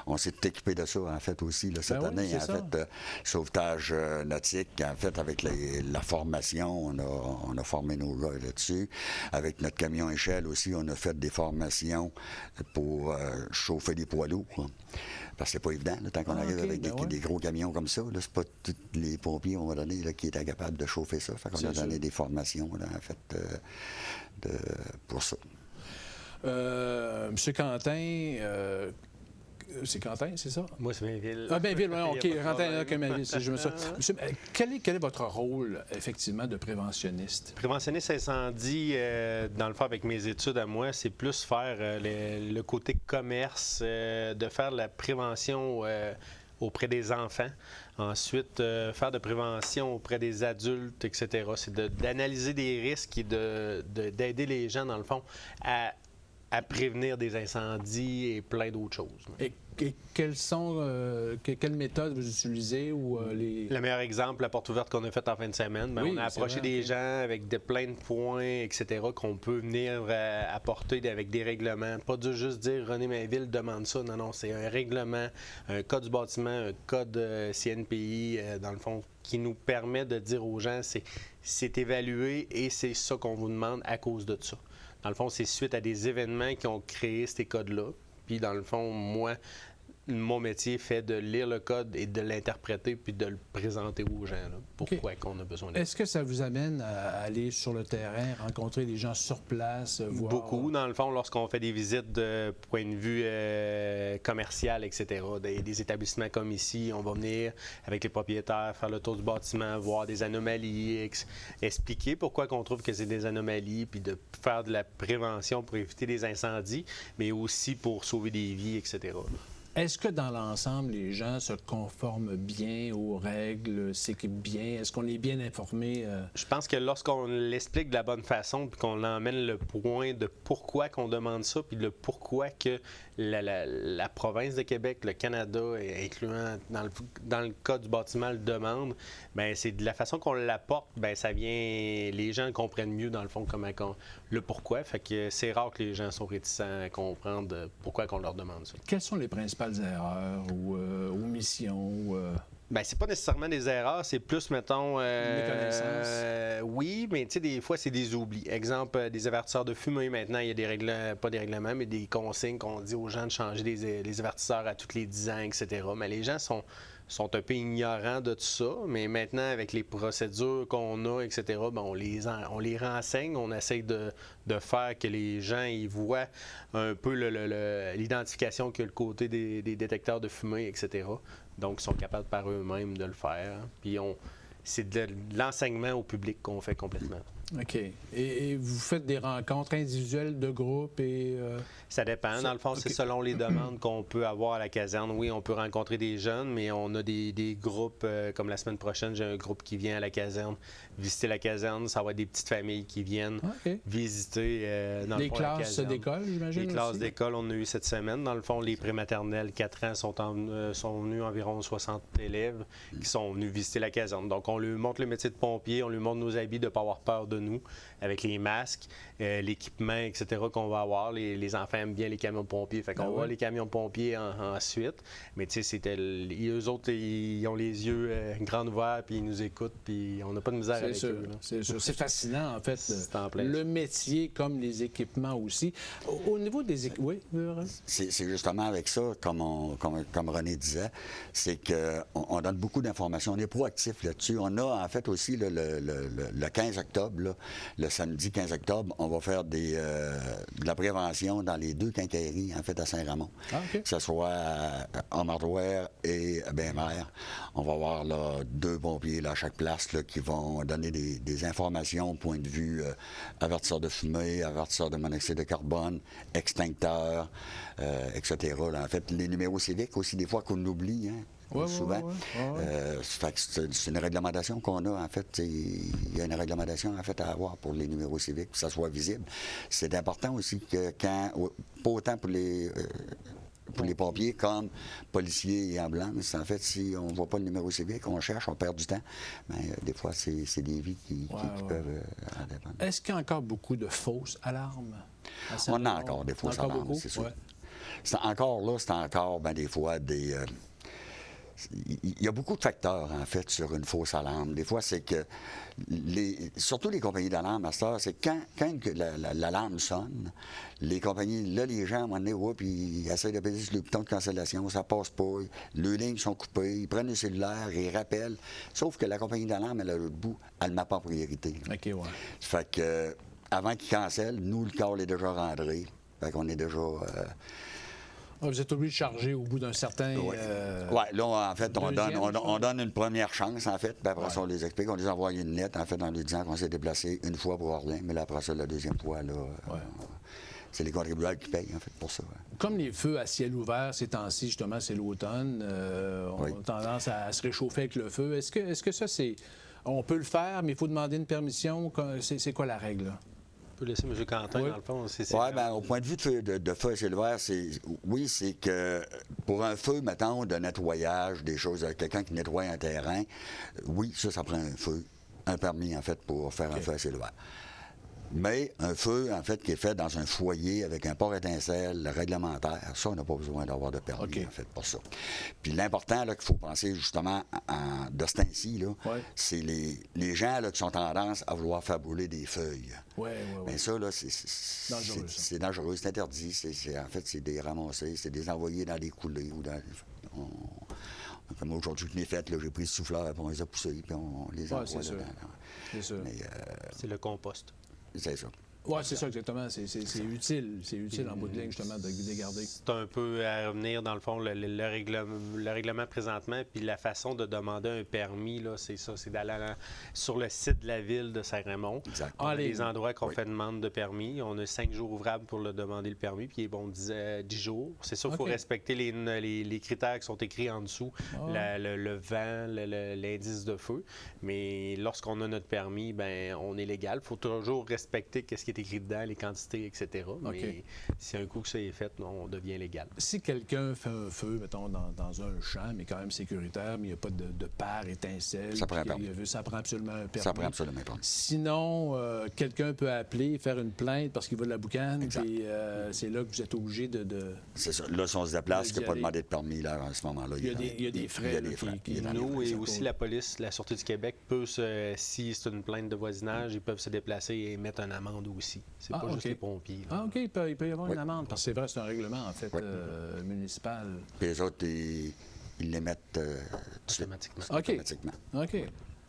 on s'est équipé de ça, en fait, aussi, là, cette année. En fait, sauvetage nautique, en fait, avec la formation, on a formé nos gars là-dessus. Avec notre camion échelle aussi, on a fait des formations pour chauffer des poids lourds. Parce que c'est pas évident, là, tant qu'on arrive avec des gros camions comme ça. C'est pas tous les pompiers, on va donner, là, qui étaient capables de chauffer ça. Fait qu'on a donné des formations, là, en fait, pour ça. Monsieur Quentin, c'est Quentin, c'est ça? Moi, c'est Mainville. Ah, Mainville, oui, OK. Quentin, que Mainville, je me souviens. Monsieur, quel est votre rôle, effectivement, de préventionniste? Préventionniste incendie, dans le fond, avec mes études à moi, c'est plus faire le côté commerce, de faire de la prévention auprès des enfants. Ensuite, faire de prévention auprès des adultes, etc. C'est d'analyser des risques et d'aider les gens, dans le fond, à prévenir des incendies et plein d'autres choses. Et quelles méthodes vous utilisez? Le meilleur exemple, la porte ouverte qu'on a faite en fin de semaine, on a approché des gens avec plein de points, etc., qu'on peut venir apporter avec des règlements. Pas juste dire « René Mainville demande ça ». Non, c'est un règlement, un code du bâtiment, un code CNPI, dans le fond, qui nous permet de dire aux gens « c'est évalué et c'est ça qu'on vous demande à cause de ça ». Dans le fond, c'est suite à des événements qui ont créé ces codes-là. Puis, dans le fond, moi, mon métier fait de lire le code et de l'interpréter puis de le présenter aux gens. Là, pourquoi qu'on a besoin de ça. Est-ce que ça vous amène à aller sur le terrain, rencontrer des gens sur place, voir... Beaucoup. Dans le fond, lorsqu'on fait des visites de point de vue commercial, etc., des établissements comme ici, on va venir avec les propriétaires, faire le tour du bâtiment, voir des anomalies, expliquer pourquoi qu'on trouve que c'est des anomalies, puis de faire de la prévention pour éviter des incendies, mais aussi pour sauver des vies, etc. Est-ce que dans l'ensemble, les gens se conforment bien aux règles, s'équipent bien? Est-ce qu'on est bien informé? Je pense que lorsqu'on l'explique de la bonne façon, puis qu'on emmène le point de pourquoi qu'on demande ça, puis le pourquoi que la province de Québec, le Canada, incluant dans le cas du bâtiment, le demande, bien, c'est de la façon qu'on l'apporte, bien, ça vient... Les gens comprennent mieux, dans le fond, le pourquoi. Fait que c'est rare que les gens sont réticents à comprendre pourquoi qu'on leur demande ça. Quelles sont les principales erreurs ou omissions? Bien, c'est pas nécessairement des erreurs, c'est plus, mettons... méconnaissance. Oui, mais tu sais, des fois, c'est des oublis. Exemple, des avertisseurs de fumée, maintenant, il y a des règlements, pas des règlements, mais des consignes qu'on dit aux gens de changer les avertisseurs à tous les 10 ans, etc. Mais les gens sont un peu ignorants de tout ça, mais maintenant, avec les procédures qu'on a, etc., bien, on les renseigne, on essaie de faire que les gens ils voient un peu l'identification que le côté des détecteurs de fumée, etc. Donc, ils sont capables par eux-mêmes de le faire. Puis, c'est de l'enseignement au public qu'on fait complètement. OK. Et vous faites des rencontres individuelles de groupe et... Ça dépend. Dans le fond, c'est selon les demandes qu'on peut avoir à la caserne. Oui, on peut rencontrer des jeunes, mais on a des groupes, comme la semaine prochaine, j'ai un groupe qui vient à la caserne visiter la caserne. Ça va être des petites familles qui viennent visiter dans le fond, la caserne. Les classes d'école, j'imagine? Les classes d'école, on a eu cette semaine. Dans le fond, les prématernelles 4 ans sont venus environ 60 élèves qui sont venus visiter la caserne. Donc, on lui montre le métier de pompier, on lui montre nos habits de ne pas avoir peur de nous, avec les masques, l'équipement, etc. qu'on va avoir. Les enfants aiment bien les camions de pompiers. Fait qu'on va voir les camions de pompiers ensuite. Mais tu sais, eux autres, ils ont les yeux grands ouverts, puis ils nous écoutent, puis on n'a pas de misère avec eux. C'est sûr. C'est fascinant, en fait, le métier comme les équipements aussi. Au niveau des équipements... Oui, c'est justement avec ça, comme René disait, c'est qu'on donne beaucoup d'informations. On est proactif là-dessus. On a, en fait, aussi le 15 octobre, là, le samedi 15 octobre, on va faire de la prévention dans les 2 quincailleries, en fait, à Saint-Ramon. Que ce soit à Mardoire et à Baie-Mère. On va avoir là, 2 pompiers là, à chaque place là, qui vont donner des informations au point de vue avertisseur de fumée, avertisseur de monoxyde de carbone, extincteur, etc. Là. En fait, les numéros civiques aussi, des fois qu'on oublie, hein, souvent. C'est une réglementation qu'on a, en fait. Il y a une réglementation, en fait, à avoir pour les numéros civiques, que ça soit visible. C'est important aussi que pas autant pour Pour les pompiers comme policiers et ambulances, en fait, si on ne voit pas le numéro civique, on cherche, on perd du temps. Mais des fois, c'est des vies qui peuvent en dépendre. Est-ce qu'il y a encore beaucoup de fausses alarmes? On a encore des fausses alarmes, c'est sûr. C'est encore des fois des... Il y a beaucoup de facteurs, en fait, sur une fausse alarme. Des fois, c'est que, surtout les compagnies d'alarme, à cette heure, c'est quand l'alarme sonne, les compagnies, là, les gens, à un moment donné, ils essayent de peser sur le bouton de cancellation, ça passe pas, leurs lignes sont coupées, ils prennent le cellulaire, ils rappellent. Sauf que la compagnie d'alarme, elle a l'autre bout, elle ne met pas en priorité. OK, ouais. Fait que, avant qu'ils cancellent, nous, le call est déjà rentré. Fait qu'on est déjà... Vous êtes obligé de charger au bout d'un certain... Oui, là, en fait, on donne une première chance, en fait, puis après ça, on les explique. On les envoie une lettre, en fait, en leur disant qu'on s'est déplacé une fois pour rien, mais là, après ça, la deuxième fois, là, c'est les contribuables qui payent, en fait, pour ça. Comme les feux à ciel ouvert, ces temps-ci, justement, c'est l'automne, on a tendance à se réchauffer avec le feu. Est-ce que ça, c'est... On peut le faire, mais il faut demander une permission. C'est quoi la règle, là? On peut laisser M. Quentin, dans le fond. Au point de vue de feu à ciel ouvert, c'est que pour un feu, mettons, de nettoyage, des choses, quelqu'un qui nettoie un terrain, oui, ça prend un permis, en fait, pour faire un feu à ciel ouvert. Mais un feu, en fait, qui est fait dans un foyer avec un port-étincelle réglementaire, ça, on n'a pas besoin d'avoir de permis, en fait, pour ça. Puis l'important, là, qu'il faut penser, justement, de ce temps-ci, là, c'est les gens, là, qui ont tendance à vouloir faire brûler des feuilles. Bien, ça, là, c'est dangereux, c'est interdit. En fait, c'est des ramasser, c'est des envoyer dans des coulées ou dans... Comme aujourd'hui, je l'ai fait, j'ai pris le souffleur, puis on les a poussés, puis on les envoie dedans. C'est sûr. C'est le compost. C'est ça. Oui, c'est ça, exactement. C'est utile. C'est utile en bout de ligne, justement, de les garder. C'est un peu à revenir, dans le fond, le règlement présentement, puis la façon de demander un permis, là, c'est ça, c'est d'aller sur le site de la ville de Saint-Raymond. On a des endroits qu'on fait demande de permis. On a 5 jours ouvrables pour le demander le permis, puis bon, 10 jours. C'est sûr qu'il faut respecter les critères qui sont écrits en dessous, le vent, l'indice de feu. Mais lorsqu'on a notre permis, ben on est légal. Il faut toujours respecter ce qui est écrit dedans, les quantités, etc. Mais si un coup que ça est fait, on devient légal. Si quelqu'un fait un feu, mettons, dans un champ, mais quand même sécuritaire, mais il n'y a pas de pare, étincelle, ça prend un permis. Ça prend absolument un permis. Ça prend absolument un permis. Sinon, quelqu'un peut appeler, faire une plainte parce qu'il veut de la boucane, puis c'est là que vous êtes obligé de... C'est ça. Là, si on se déplace, il n'y a pas demandé de permis là, à ce moment-là. Il y a des frais. Nous et aussi la police, la Sûreté du Québec, peut, si c'est une plainte de voisinage, ils peuvent se déplacer et mettre une amende aussi. C'est pas juste les pompiers. Là. OK, il peut y avoir une amende, parce que c'est vrai, c'est un règlement, en fait, municipal. Puis les autres, ils les mettent automatiquement.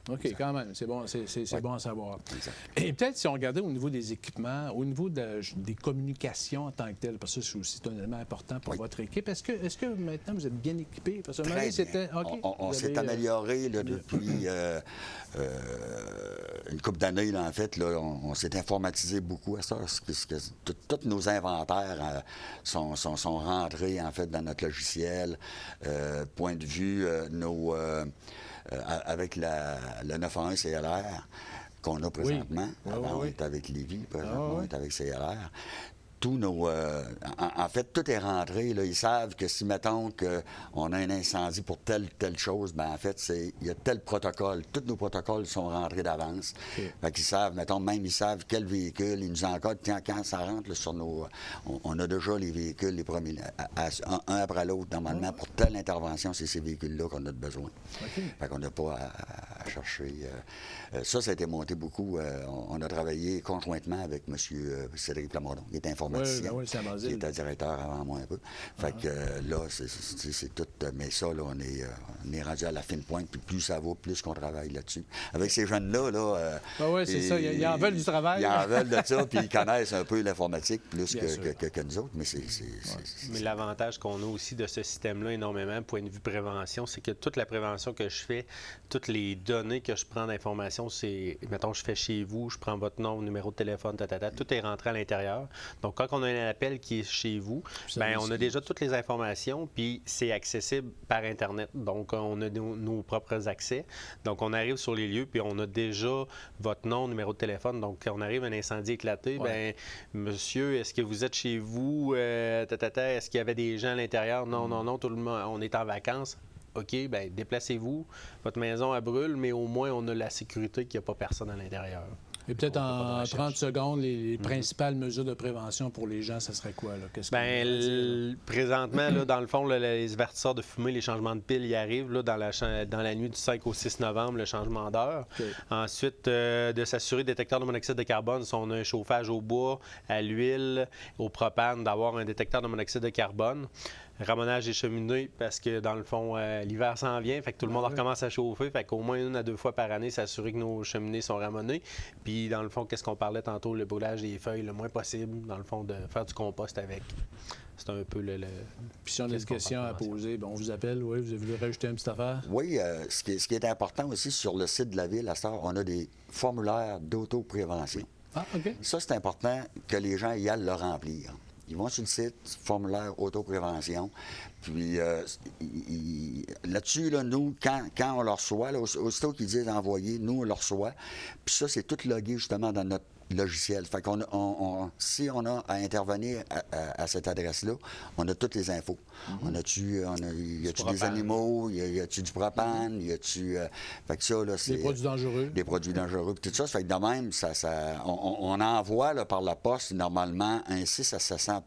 OK, quand même, c'est bon, c'est bon à savoir. Exact. Et peut-être si on regardait au niveau des équipements, au niveau des communications en tant que telles, parce que c'est aussi un élément important pour votre équipe, est-ce que maintenant vous êtes bien équipés? Parce que c'était... On s'est amélioré là, depuis une couple d'années, en fait. Là, on s'est informatisé beaucoup à ça. Tous nos inventaires sont rentrés, en fait, dans notre logiciel. Point de vue, avec le 911 CLR qu'on a présentement. Avant, on est avec Lévis, présentement, on est avec CLR. Tous nos... en fait, tout est rentré. Là. Ils savent que si, mettons, qu'on a un incendie pour telle chose, bien, en fait, il y a tel protocole. Tous nos protocoles sont rentrés d'avance. Fait qu'ils savent, mettons, même ils savent quel véhicule, ils nous encodent. Quand ça rentre là, sur nos... On a déjà les véhicules, les premiers, un après l'autre, normalement, pour telle intervention, c'est ces véhicules-là qu'on a besoin. Fait qu'on n'a pas à chercher... ça a été monté beaucoup. On a travaillé conjointement avec M. Cédric Plamondon, qui est informaticien, qui était directeur avant moi un peu. Fait que là, c'est tout... Mais ça, là, on est rendu à la fine pointe, puis plus ça va, plus qu'on travaille là-dessus. Avec ces jeunes-là, c'est ça, ils en veulent du travail. Ils en veulent de ça, puis ils connaissent un peu l'informatique plus que nous autres, mais Mais l'avantage qu'on a aussi de ce système-là énormément, point de vue prévention, c'est que toute la prévention que je fais, toutes les données que je prends d'information, c'est, mettons, je fais chez vous, je prends votre nom, numéro de téléphone, tout est rentré à l'intérieur. Donc, Donc, quand on a un appel qui est chez vous, bien, on a déjà toutes les informations, puis c'est accessible par Internet. Donc, on a nos propres accès. Donc, on arrive sur les lieux, puis on a déjà votre nom, numéro de téléphone. Donc, quand on arrive à un incendie éclaté, bien, monsieur, est-ce que vous êtes chez vous? Est-ce qu'il y avait des gens à l'intérieur? Non, tout le monde, on est en vacances. OK, bien, déplacez-vous. Votre maison, elle brûle, mais au moins, on a la sécurité qu'il n'y a pas personne à l'intérieur. Et peut-être en 30 secondes, les principales mesures de prévention pour les gens, ça serait quoi? Là? Présentement, là, dans le fond, là, les avertisseurs de fumée, les changements de piles, y arrivent là, dans la nuit du 5 au 6 novembre, le changement d'heure. Okay. Ensuite, de s'assurer détecteur de monoxyde de carbone, si on a un chauffage au bois, à l'huile, au propane, d'avoir un détecteur de monoxyde de carbone. Ramonage des cheminées, parce que dans le fond, l'hiver s'en vient, fait que tout le monde recommence à chauffer, fait qu'au moins 1 à 2 fois par année, s'assurer que nos cheminées sont ramonées. Puis dans le fond, qu'est-ce qu'on parlait tantôt, le brûlage des feuilles le moins possible, dans le fond, de faire du compost avec. C'est un peu le... Puis si on a des questions à poser, on vous appelle, oui, vous avez voulu rajouter une petite affaire? Oui, ce qui est important aussi, sur le site de la Ville, à ce temps, on a des formulaires d'autoprévention. Ah, OK. Ça, c'est important que les gens y aillent le remplir. Ils vont sur le site, formulaire autoprévention. Puis là-dessus, là, nous, quand on le reçoit, là, aussitôt qu'ils disent envoyer, nous, on le reçoit. Puis ça, c'est tout logué justement dans notre logiciel. Fait si on a à intervenir à cette adresse-là, on a toutes les infos. Y a-tu des animaux? Y a-tu du propane? Y a-tu... fait que ça, là, c'est... Des produits dangereux. Des produits dangereux. Puis tout ça, ça fait que de même, on envoie là, par la poste, normalement, un 6 à 700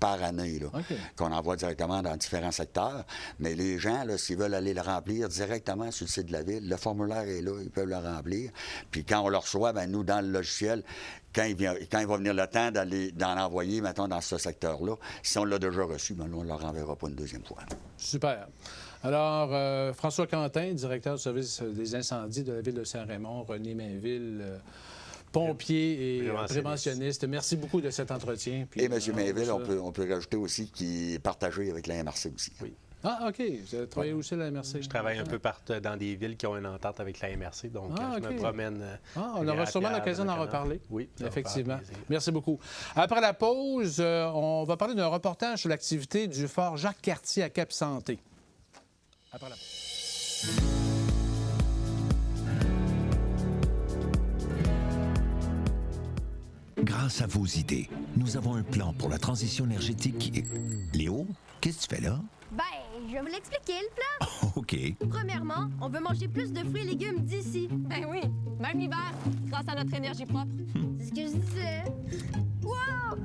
par année, là, qu'on envoie directement dans différents secteurs. Mais les gens, là, s'ils veulent aller le remplir directement sur le site de la Ville, le formulaire est là, ils peuvent le remplir. Puis quand on le reçoit, bien, nous, dans le logiciel, quand il va venir le temps d'en envoyer, mettons, dans ce secteur-là, si on l'a déjà reçu, bien, là, on ne le renverra pas une deuxième fois. Super. Alors, François Quentin, directeur du service des incendies de la Ville de Saint-Raymond, René Mainville, pompier et préventionniste. Merci beaucoup de cet entretien. Puis, et M. Mainville, on peut rajouter aussi qu'il est partagé avec la MRC aussi. Oui. Ah, OK. Vous avez travaillé aussi à la MRC. Je travaille un peu partout dans des villes qui ont une entente avec la MRC, donc je me promène. On aura sûrement l'occasion d'en reparler. Oui, effectivement. Merci beaucoup. Après la pause, on va parler d'un reportage sur l'activité du fort Jacques-Cartier à Cap-Santé. Après la pause. Grâce à vos idées, nous avons un plan pour la transition énergétique qui est... Léo, qu'est-ce que tu fais là? Ben, je vais vous l'expliquer, le plan. OK. Premièrement, on veut manger plus de fruits et légumes d'ici. Ben oui, même l'hiver, grâce à notre énergie propre. C'est ce que je disais. Wow!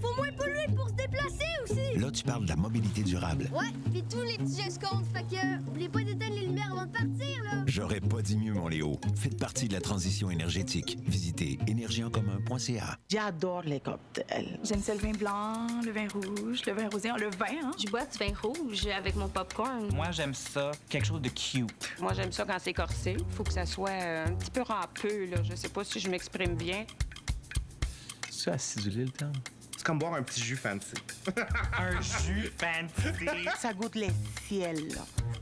Faut moins polluer pour se déplacer aussi. Là, tu parles de la mobilité durable. Ouais, puis tous les petits gestes comptent, fait que oubliez pas d'éteindre les lumières avant de partir, là. J'aurais pas dit mieux, mon Léo. Faites partie de la transition énergétique. Visitez énergieencommun.ca. J'adore les cocktails. J'aime ça le vin blanc, le vin rouge, le vin rosé, le vin, hein? Je bois du vin rouge avec mon popcorn. Moi, j'aime ça, quelque chose de cute. Moi, j'aime ça quand c'est corsé. Faut que ça soit un petit peu râpeux, là. Je sais pas si je m'exprime bien. C'est acidulé, le terme? C'est comme boire un petit jus fancy. Un jus fancy. Ça goûte les ciels.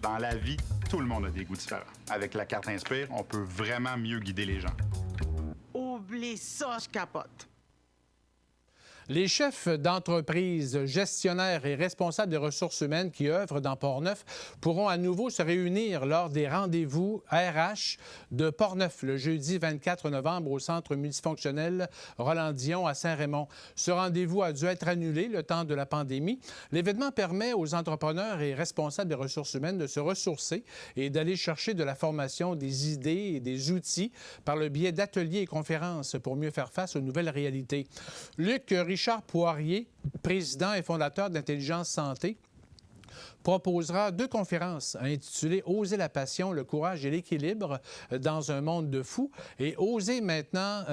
Dans la vie, tout le monde a des goûts différents. Avec la carte Inspire, on peut vraiment mieux guider les gens. Oublie ça, je capote. Les chefs d'entreprise, gestionnaires et responsables des ressources humaines qui œuvrent dans Portneuf pourront à nouveau se réunir lors des rendez-vous RH de Portneuf le jeudi 24 novembre au centre multifonctionnel Roland-Dion à Saint-Raymond. Ce rendez-vous a dû être annulé le temps de la pandémie. L'événement permet aux entrepreneurs et responsables des ressources humaines de se ressourcer et d'aller chercher de la formation, des idées et des outils par le biais d'ateliers et conférences pour mieux faire face aux nouvelles réalités. Luc Richard Poirier, président et fondateur d'Intelligence Santé, proposera 2 conférences intitulées « Oser la passion, le courage et l'équilibre dans un monde de fous » et « Oser maintenant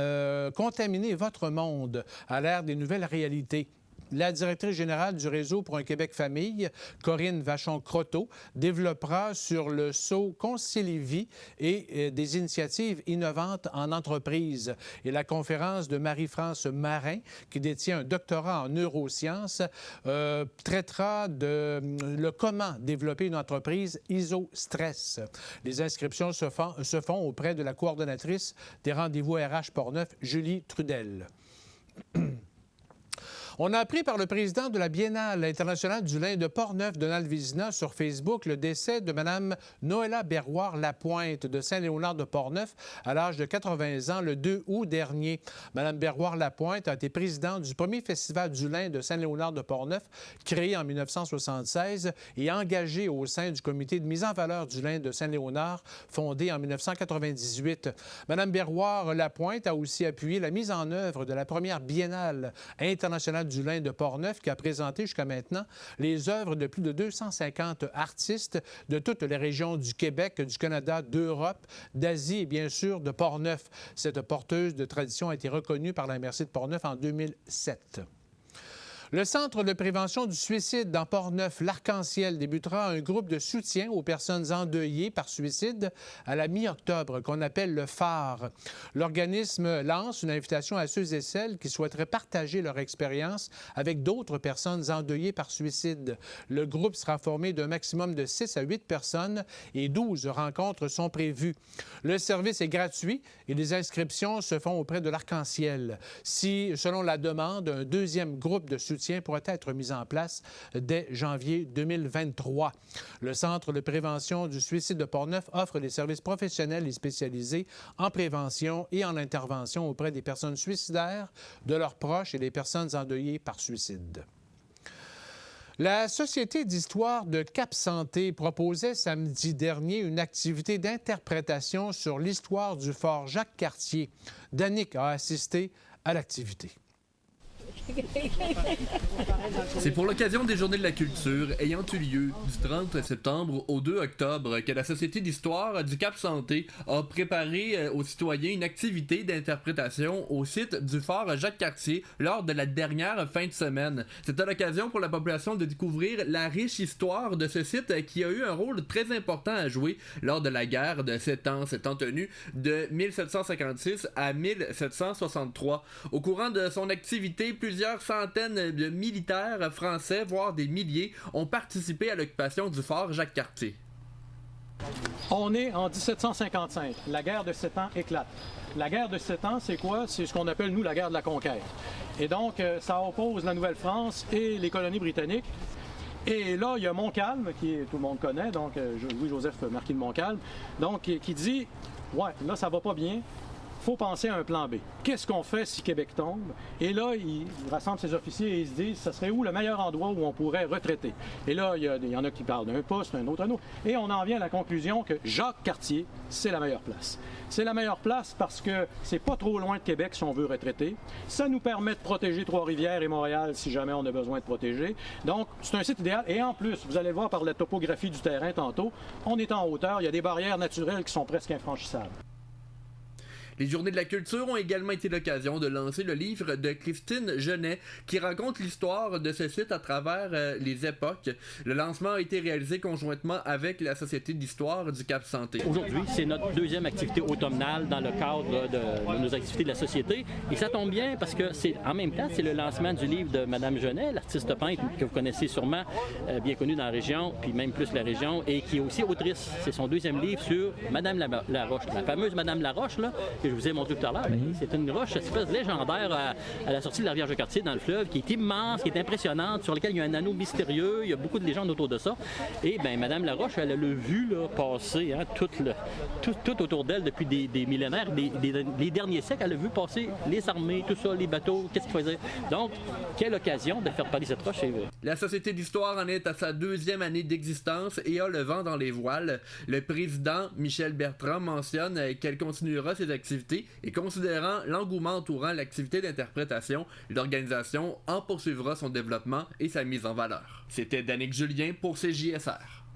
contaminer votre monde à l'ère des nouvelles réalités ». La directrice générale du Réseau pour un Québec famille, Corinne Vachon-Croteau, développera sur le saut Concilievie et des initiatives innovantes en entreprise. Et la conférence de Marie-France Marin, qui détient un doctorat en neurosciences, traitera de le comment développer une entreprise iso-stress. Les inscriptions se font auprès de la coordonnatrice des rendez-vous RH Portneuf, Julie Trudel. On a appris par le président de la Biennale internationale du lin de Portneuf, Donald Vézina, sur Facebook, le décès de Mme Noëlla Berroir-Lapointe de Saint-Léonard de Portneuf à l'âge de 80 ans le 2 août dernier. Mme Berroir-Lapointe a été présidente du premier festival du lin de Saint-Léonard de Portneuf, créé en 1976 et engagée au sein du comité de mise en valeur du lin de Saint-Léonard, fondé en 1998. Mme Berroir-Lapointe a aussi appuyé la mise en œuvre de la première Biennale internationale du lin de Portneuf, qui a présenté jusqu'à maintenant les œuvres de plus de 250 artistes de toutes les régions du Québec, du Canada, d'Europe, d'Asie et bien sûr de Portneuf. Cette porteuse de tradition a été reconnue par la MRC de Portneuf en 2007. Le Centre de prévention du suicide dans Portneuf, l'Arc-en-Ciel, débutera un groupe de soutien aux personnes endeuillées par suicide à la mi-octobre, qu'on appelle le phare. L'organisme lance une invitation à ceux et celles qui souhaiteraient partager leur expérience avec d'autres personnes endeuillées par suicide. Le groupe sera formé d'un maximum de 6 à 8 personnes et 12 rencontres sont prévues. Le service est gratuit et les inscriptions se font auprès de l'Arc-en-Ciel. Si, selon la demande, un deuxième groupe de soutien pourrait être mis en place dès janvier 2023. Le Centre de prévention du suicide de Portneuf offre des services professionnels et spécialisés en prévention et en intervention auprès des personnes suicidaires, de leurs proches et des personnes endeuillées par suicide. La Société d'histoire de Cap-Santé proposait samedi dernier une activité d'interprétation sur l'histoire du fort Jacques-Cartier. Danick a assisté à l'activité. C'est pour l'occasion des Journées de la culture ayant eu lieu du 30 septembre au 2 octobre que la Société d'histoire du Cap-Santé a préparé aux citoyens une activité d'interprétation au site du fort Jacques-Cartier lors de la dernière fin de semaine. C'était l'occasion pour la population de découvrir la riche histoire de ce site qui a eu un rôle très important à jouer lors de la guerre de 7 ans, s'étant tenue de 1756 à 1763. Au courant de son activité, plusieurs centaines de militaires français, voire des milliers, ont participé à l'occupation du fort Jacques-Cartier. On est en 1755. La guerre de 7 ans éclate. La guerre de 7 ans, c'est quoi? C'est ce qu'on appelle, nous, la guerre de la conquête. Et donc, ça oppose la Nouvelle-France et les colonies britanniques. Et là, il y a Montcalm, qui tout le monde connaît, donc Louis-Joseph Marquis de Montcalm, donc qui dit « Ouais, là, ça va pas bien. Il faut penser à un plan B. Qu'est-ce qu'on fait si Québec tombe? » Et là, il rassemble ses officiers et il se dit, ça serait où le meilleur endroit où on pourrait retraiter? Et là, il y en a qui parlent d'un poste, un autre. Et on en vient à la conclusion que Jacques-Cartier, c'est la meilleure place. C'est la meilleure place parce que c'est pas trop loin de Québec si on veut retraiter. Ça nous permet de protéger Trois-Rivières et Montréal si jamais on a besoin de protéger. Donc, c'est un site idéal. Et en plus, vous allez voir par la topographie du terrain tantôt, on est en hauteur, il y a des barrières naturelles qui sont presque infranchissables. Les Journées de la culture ont également été l'occasion de lancer le livre de Christine Genet qui raconte l'histoire de ce site à travers les époques. Le lancement a été réalisé conjointement avec la Société d'histoire du Cap-Santé. Aujourd'hui, c'est notre deuxième activité automnale dans le cadre de nos activités de la Société. Et ça tombe bien parce que en même temps, c'est le lancement du livre de Mme Genet, l'artiste peintre que vous connaissez sûrement, bien connue dans la région, puis même plus la région, et qui est aussi autrice. C'est son deuxième livre sur Mme Laroche. La fameuse Mme Laroche, là, que je vous ai montré tout à l'heure, c'est une roche espèce légendaire à la sortie de la rivière Jacques-Cartier dans le fleuve, qui est immense, qui est impressionnante, sur laquelle il y a un anneau mystérieux, il y a beaucoup de légendes autour de ça. Et bien, Mme Laroche, elle a le vu là, passer tout autour d'elle depuis des millénaires, les derniers siècles, elle a vu passer les armées, tout ça, les bateaux, qu'est-ce qu'ils faisaient. Donc, quelle occasion de faire parler cette roche. La Société d'histoire en est à sa deuxième année d'existence et a le vent dans les voiles. Le président Michel Bertrand mentionne qu'elle continuera ses activités et considérant l'engouement entourant l'activité d'interprétation, l'organisation en poursuivra son développement et sa mise en valeur. C'était Danick Julien pour CJSR.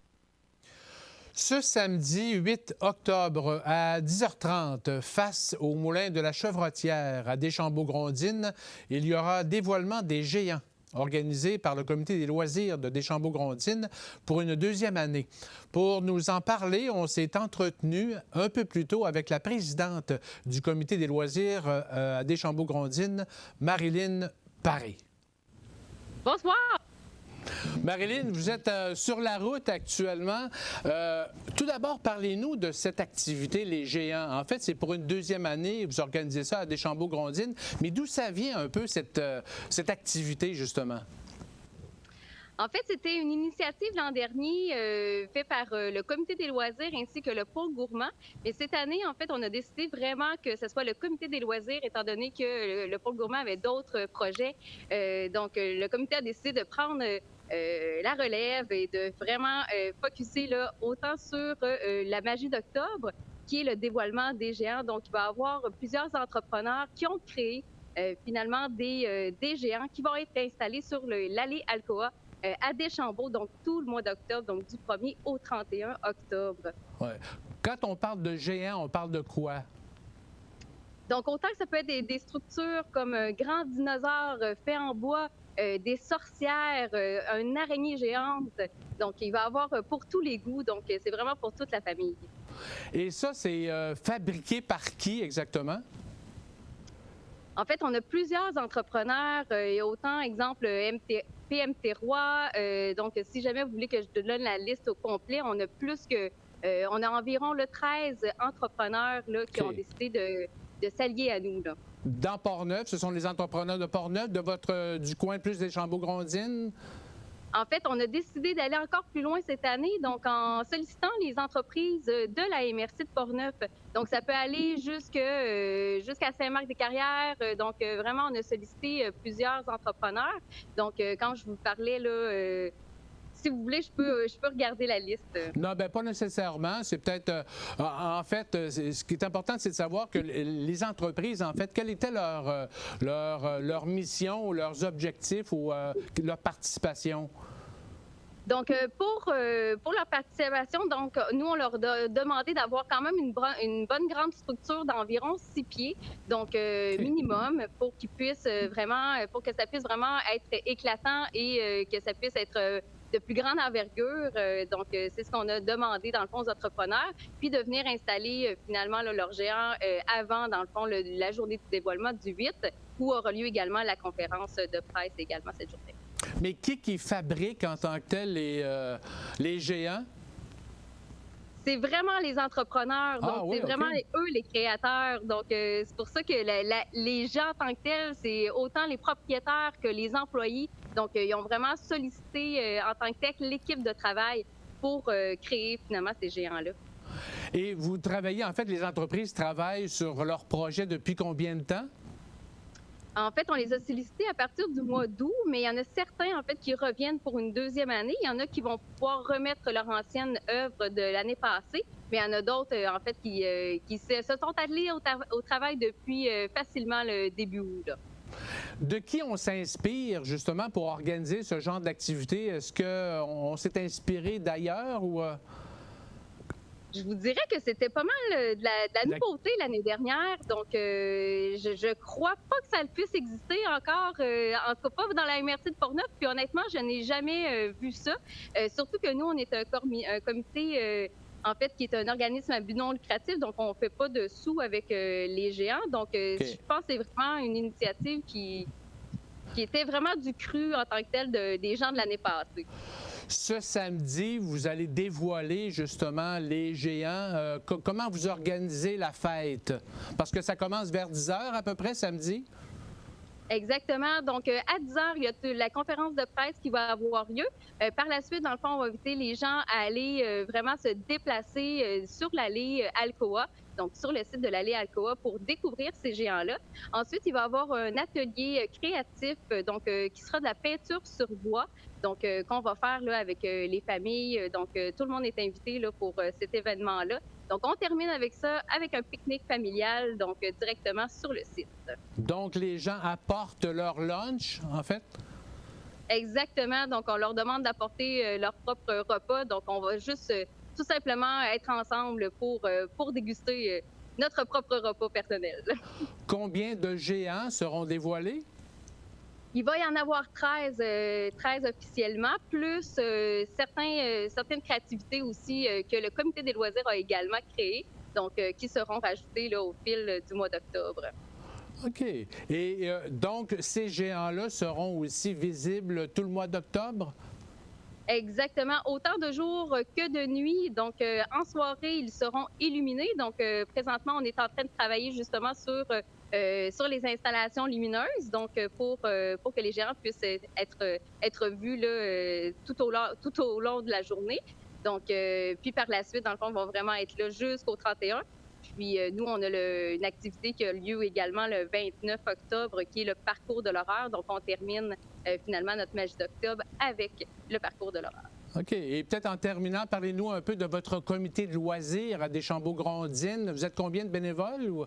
Ce samedi 8 octobre à 10h30, face au moulin de la Chevrotière à Deschambault-Grondines, il y aura dévoilement des géants organisé par le Comité des loisirs de Deschambault-Grondines pour une deuxième année. Pour nous en parler, on s'est entretenu un peu plus tôt avec la présidente du Comité des loisirs à Deschambault-Grondines, Marilyn Paré. Bonsoir! Marilyn, vous êtes sur la route actuellement. Tout d'abord, parlez-nous de cette activité, les géants. En fait, c'est pour une deuxième année. Vous organisez ça à Deschambault-Grondines. Mais d'où ça vient un peu, cette activité, justement? En fait, c'était une initiative l'an dernier faite par le Comité des loisirs ainsi que le Pôle gourmand. Et cette année, en fait, on a décidé vraiment que ce soit le Comité des loisirs, étant donné que le Pôle gourmand avait d'autres projets. Donc, le comité a décidé de prendre la relève et de vraiment focusser là, autant sur la magie d'octobre, qui est le dévoilement des géants. Donc, il va y avoir plusieurs entrepreneurs qui ont créé finalement des géants qui vont être installés sur l'allée Alcoa à Deschambault, donc tout le mois d'octobre, donc du 1er au 31 octobre. Ouais. Quand on parle de géants, on parle de quoi? Donc, autant que ça peut être des structures comme un grand dinosaure fait en bois, des sorcières, une araignée géante. Donc, il va y avoir pour tous les goûts. Donc, c'est vraiment pour toute la famille. Et ça, c'est fabriqué par qui exactement? En fait, on a plusieurs entrepreneurs. Et autant, exemple, PMT Roi. Donc, si jamais vous voulez que je te donne la liste au complet, on a plus que... on a environ 13 entrepreneurs là, qui ont décidé de s'allier à nous. Là. Dans Portneuf, ce sont les entrepreneurs de Portneuf, du coin plus des Deschambault-Grondines? En fait, on a décidé d'aller encore plus loin cette année, donc en sollicitant les entreprises de la MRC de Portneuf. Donc, ça peut aller jusqu'à Saint-Marc-des-Carrières. Donc, vraiment, on a sollicité plusieurs entrepreneurs. Donc, quand je vous parlais, là, si vous voulez, je peux regarder la liste. Non, bien, pas nécessairement. C'est peut-être... en fait, ce qui est important, c'est de savoir que les entreprises, en fait, quelle était leur mission ou leurs objectifs ou leur participation? Donc, pour leur participation, donc, nous, on leur a demandé d'avoir quand même une bonne grande structure d'environ 6 pieds, donc minimum, pour qu'ils puissent pour que ça puisse vraiment être éclatant et que ça puisse être de plus grande envergure. Donc, c'est ce qu'on a demandé, dans le fond, aux entrepreneurs, puis de venir installer finalement là, leur géant avant, dans le fond, la journée du dévoilement du 8, où aura lieu également la conférence de presse également cette journée. Mais qui fabrique en tant que tel les géants? C'est vraiment les entrepreneurs, donc c'est vraiment eux les créateurs. Donc, c'est pour ça que les gens en tant que tels, c'est autant les propriétaires que les employés. Donc, ils ont vraiment sollicité en tant que tel l'équipe de travail pour créer finalement ces géants-là. Et vous travaillez, en fait, les entreprises travaillent sur leur projet depuis combien de temps? En fait, on les a sollicités à partir du mois d'août, mais il y en a certains, en fait, qui reviennent pour une deuxième année. Il y en a qui vont pouvoir remettre leur ancienne œuvre de l'année passée, mais il y en a d'autres, en fait, qui se sont attelés au travail depuis facilement le début août. Là. De qui on s'inspire, justement, pour organiser ce genre d'activité? Est-ce qu'on s'est inspiré d'ailleurs ou... Je vous dirais que c'était pas mal de la nouveauté l'année dernière, donc je crois pas que ça puisse exister encore, en tout cas pas dans la MRC de Portneuf, puis honnêtement, je n'ai jamais vu ça, surtout que nous, on est un comité, en fait, qui est un organisme à but non lucratif, donc on fait pas de sous avec les géants, donc je pense que c'est vraiment une initiative qui était vraiment du cru en tant que tel des gens de l'année passée. Ce samedi, vous allez dévoiler justement les géants. Comment vous organisez la fête? Parce que ça commence vers 10 h à peu près samedi? Exactement. Donc, à 10 h, il y a la conférence de presse qui va avoir lieu. Par la suite, dans le fond, on va inviter les gens à aller vraiment se déplacer sur l'allée Alcoa, donc sur le site de l'allée Alcoa, pour découvrir ces géants-là. Ensuite, il va y avoir un atelier créatif, donc qui sera de la peinture sur bois, donc qu'on va faire là, avec les familles. Donc, tout le monde est invité là, pour cet événement-là. Donc, on termine avec ça, avec un pique-nique familial, donc directement sur le site. Donc, les gens apportent leur lunch, en fait? Exactement. Donc, on leur demande d'apporter leur propre repas. Donc, on va juste tout simplement être ensemble pour déguster notre propre repas personnel. Combien de géants seront dévoilés? Il va y en avoir 13 officiellement, plus certaines créativités aussi que le Comité des loisirs a également créées, donc qui seront rajoutées là, au fil du mois d'octobre. OK. Et donc, ces géants-là seront aussi visibles tout le mois d'octobre? Exactement, autant de jours que de nuit. Donc, en soirée, ils seront illuminés. Donc, présentement, on est en train de travailler justement sur les installations lumineuses, donc pour que les gérants puissent être vus là, tout au long de la journée. Donc, puis par la suite, dans le fond, ils vont vraiment être là jusqu'au 31. Puis nous, on a une activité qui a lieu également le 29 octobre, qui est le parcours de l'horreur. Donc, on termine finalement notre magie d'octobre avec le parcours de l'horreur. OK. Et peut-être en terminant, parlez-nous un peu de votre comité de loisirs à Deschambault-Grondines. Vous êtes combien de bénévoles? Ou...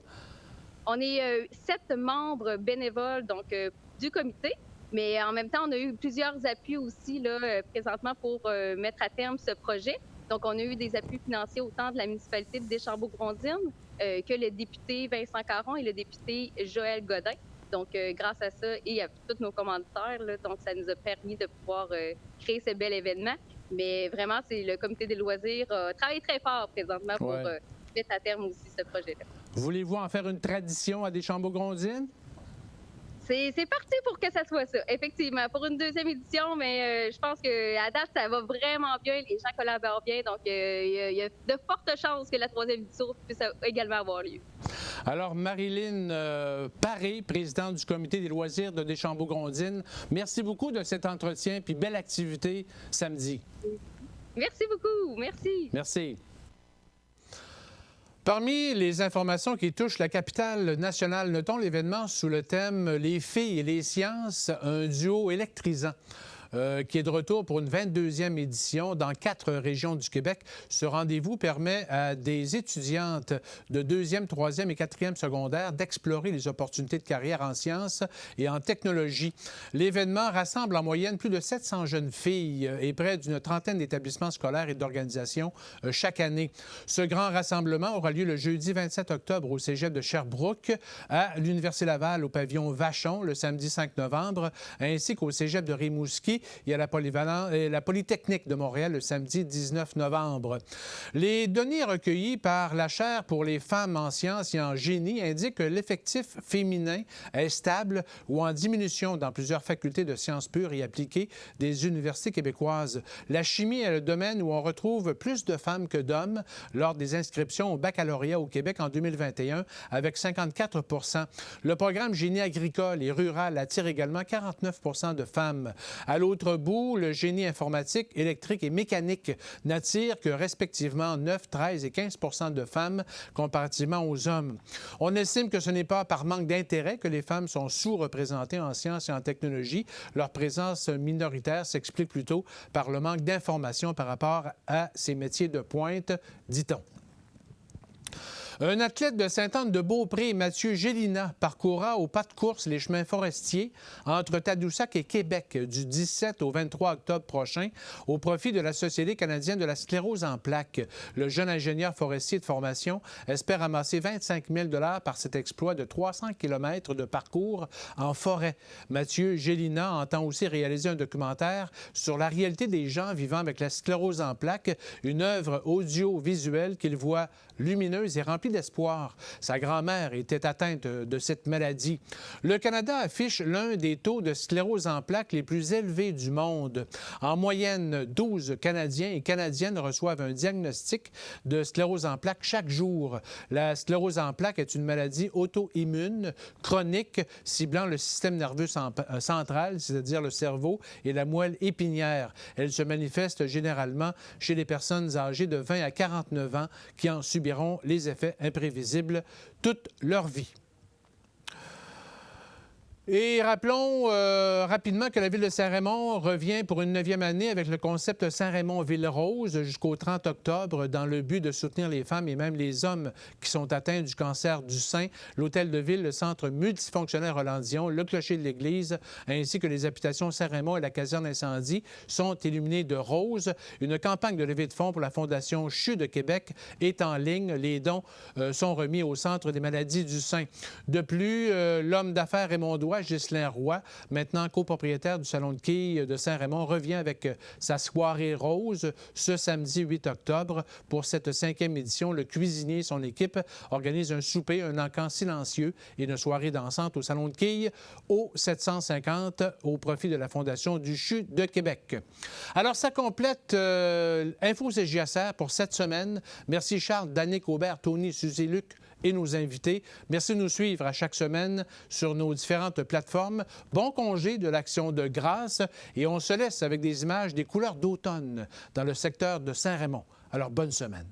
On est 7 membres bénévoles donc du comité. Mais en même temps, on a eu plusieurs appuis aussi là, présentement pour mettre à terme ce projet. Donc, on a eu des appuis financiers autant de la municipalité de Deschambault-Grondines que le député Vincent Caron et le député Joël Godin. Donc, grâce à ça et à tous nos commanditaires, là, donc ça nous a permis de pouvoir créer ce bel événement. Mais vraiment, c'est le comité des loisirs travaille très fort présentement pour mettre à terme aussi ce projet-là. Voulez-vous en faire une tradition à Deschambault-Grondines? C'est parti pour que ça soit ça, effectivement, pour une deuxième édition, mais je pense qu'à date, ça va vraiment bien, les gens collaborent bien, donc il y a de fortes chances que la troisième édition puisse également avoir lieu. Alors, Marilyn Paré, présidente du comité des loisirs de Deschambault-Grondines, merci beaucoup de cet entretien, puis belle activité samedi. Merci beaucoup, merci. Merci. Parmi les informations qui touchent la capitale nationale, notons l'événement sous le thème « Les filles et les sciences », un duo électrisant. Qui est de retour pour une 22e édition dans 4 régions du Québec. Ce rendez-vous permet à des étudiantes de 2e, 3e et 4e secondaire d'explorer les opportunités de carrière en sciences et en technologie. L'événement rassemble en moyenne plus de 700 jeunes filles et près d'une trentaine d'établissements scolaires et d'organisations chaque année. Ce grand rassemblement aura lieu le jeudi 27 octobre au cégep de Sherbrooke, à l'Université Laval au pavillon Vachon le samedi 5 novembre, ainsi qu'au cégep de Rimouski. Il y a la Polytechnique de Montréal le samedi 19 novembre. Les données recueillies par la chaire pour les femmes en sciences et en génie indiquent que l'effectif féminin est stable ou en diminution dans plusieurs facultés de sciences pures et appliquées des universités québécoises. La chimie est le domaine où on retrouve plus de femmes que d'hommes lors des inscriptions au baccalauréat au Québec en 2021, avec 54 %. Le programme génie agricole et rural attire également 49 % de femmes. À l'autre bout, le génie informatique, électrique et mécanique n'attire que respectivement 9, 13 et 15 % de femmes comparativement aux hommes. On estime que ce n'est pas par manque d'intérêt que les femmes sont sous-représentées en sciences et en technologie. Leur présence minoritaire s'explique plutôt par le manque d'informations par rapport à ces métiers de pointe, dit-on. Un athlète de Sainte-Anne-de-Beaupré, Mathieu Gélina, parcourra au pas de course les chemins forestiers entre Tadoussac et Québec du 17 au 23 octobre prochain au profit de la Société canadienne de la sclérose en plaques. Le jeune ingénieur forestier de formation espère amasser 25 000 $ par cet exploit de 300 km de parcours en forêt. Mathieu Gélina entend aussi réaliser un documentaire sur la réalité des gens vivant avec la sclérose en plaques, une œuvre audiovisuelle qu'il voit lumineuse et remplie d'espoir. Sa grand-mère était atteinte de cette maladie. Le Canada affiche l'un des taux de sclérose en plaques les plus élevés du monde. En moyenne, 12 Canadiens et Canadiennes reçoivent un diagnostic de sclérose en plaques chaque jour. La sclérose en plaques est une maladie auto-immune, chronique, ciblant le système nerveux central, c'est-à-dire le cerveau et la moelle épinière. Elle se manifeste généralement chez les personnes âgées de 20 à 49 ans qui en subiront les effets imprévisibles toute leur vie. Et rappelons rapidement que la Ville de Saint-Raymond revient pour une 9e année avec le concept Saint-Raymond-Ville-Rose jusqu'au 30 octobre dans le but de soutenir les femmes et même les hommes qui sont atteints du cancer du sein. L'Hôtel de Ville, le Centre multifonctionnel Roland-Dion, le Clocher de l'Église ainsi que les habitations Saint-Raymond et la caserne incendie sont illuminés de rose. Une campagne de levée de fonds pour la Fondation CHU de Québec est en ligne. Les dons sont remis au Centre des maladies du sein. De plus, l'homme d'affaires Raymondois Saint-Éloi, Ghislain Roy, maintenant copropriétaire du Salon de quilles de Saint-Raymond, revient avec sa soirée rose ce samedi 8 octobre. Pour cette 5e édition, le cuisinier et son équipe organisent un souper, un encan silencieux et une soirée dansante au Salon de quilles au 750 au profit de la Fondation du CHU de Québec. Alors, ça complète Info CJSR pour cette semaine. Merci Charles, Danick, Aubert, Tony, Suzy, Luc et nos invités. Merci de nous suivre à chaque semaine sur nos différentes plateformes. Bon congé de l'Action de grâce et on se laisse avec des images des couleurs d'automne dans le secteur de Saint-Raymond. Alors, bonne semaine.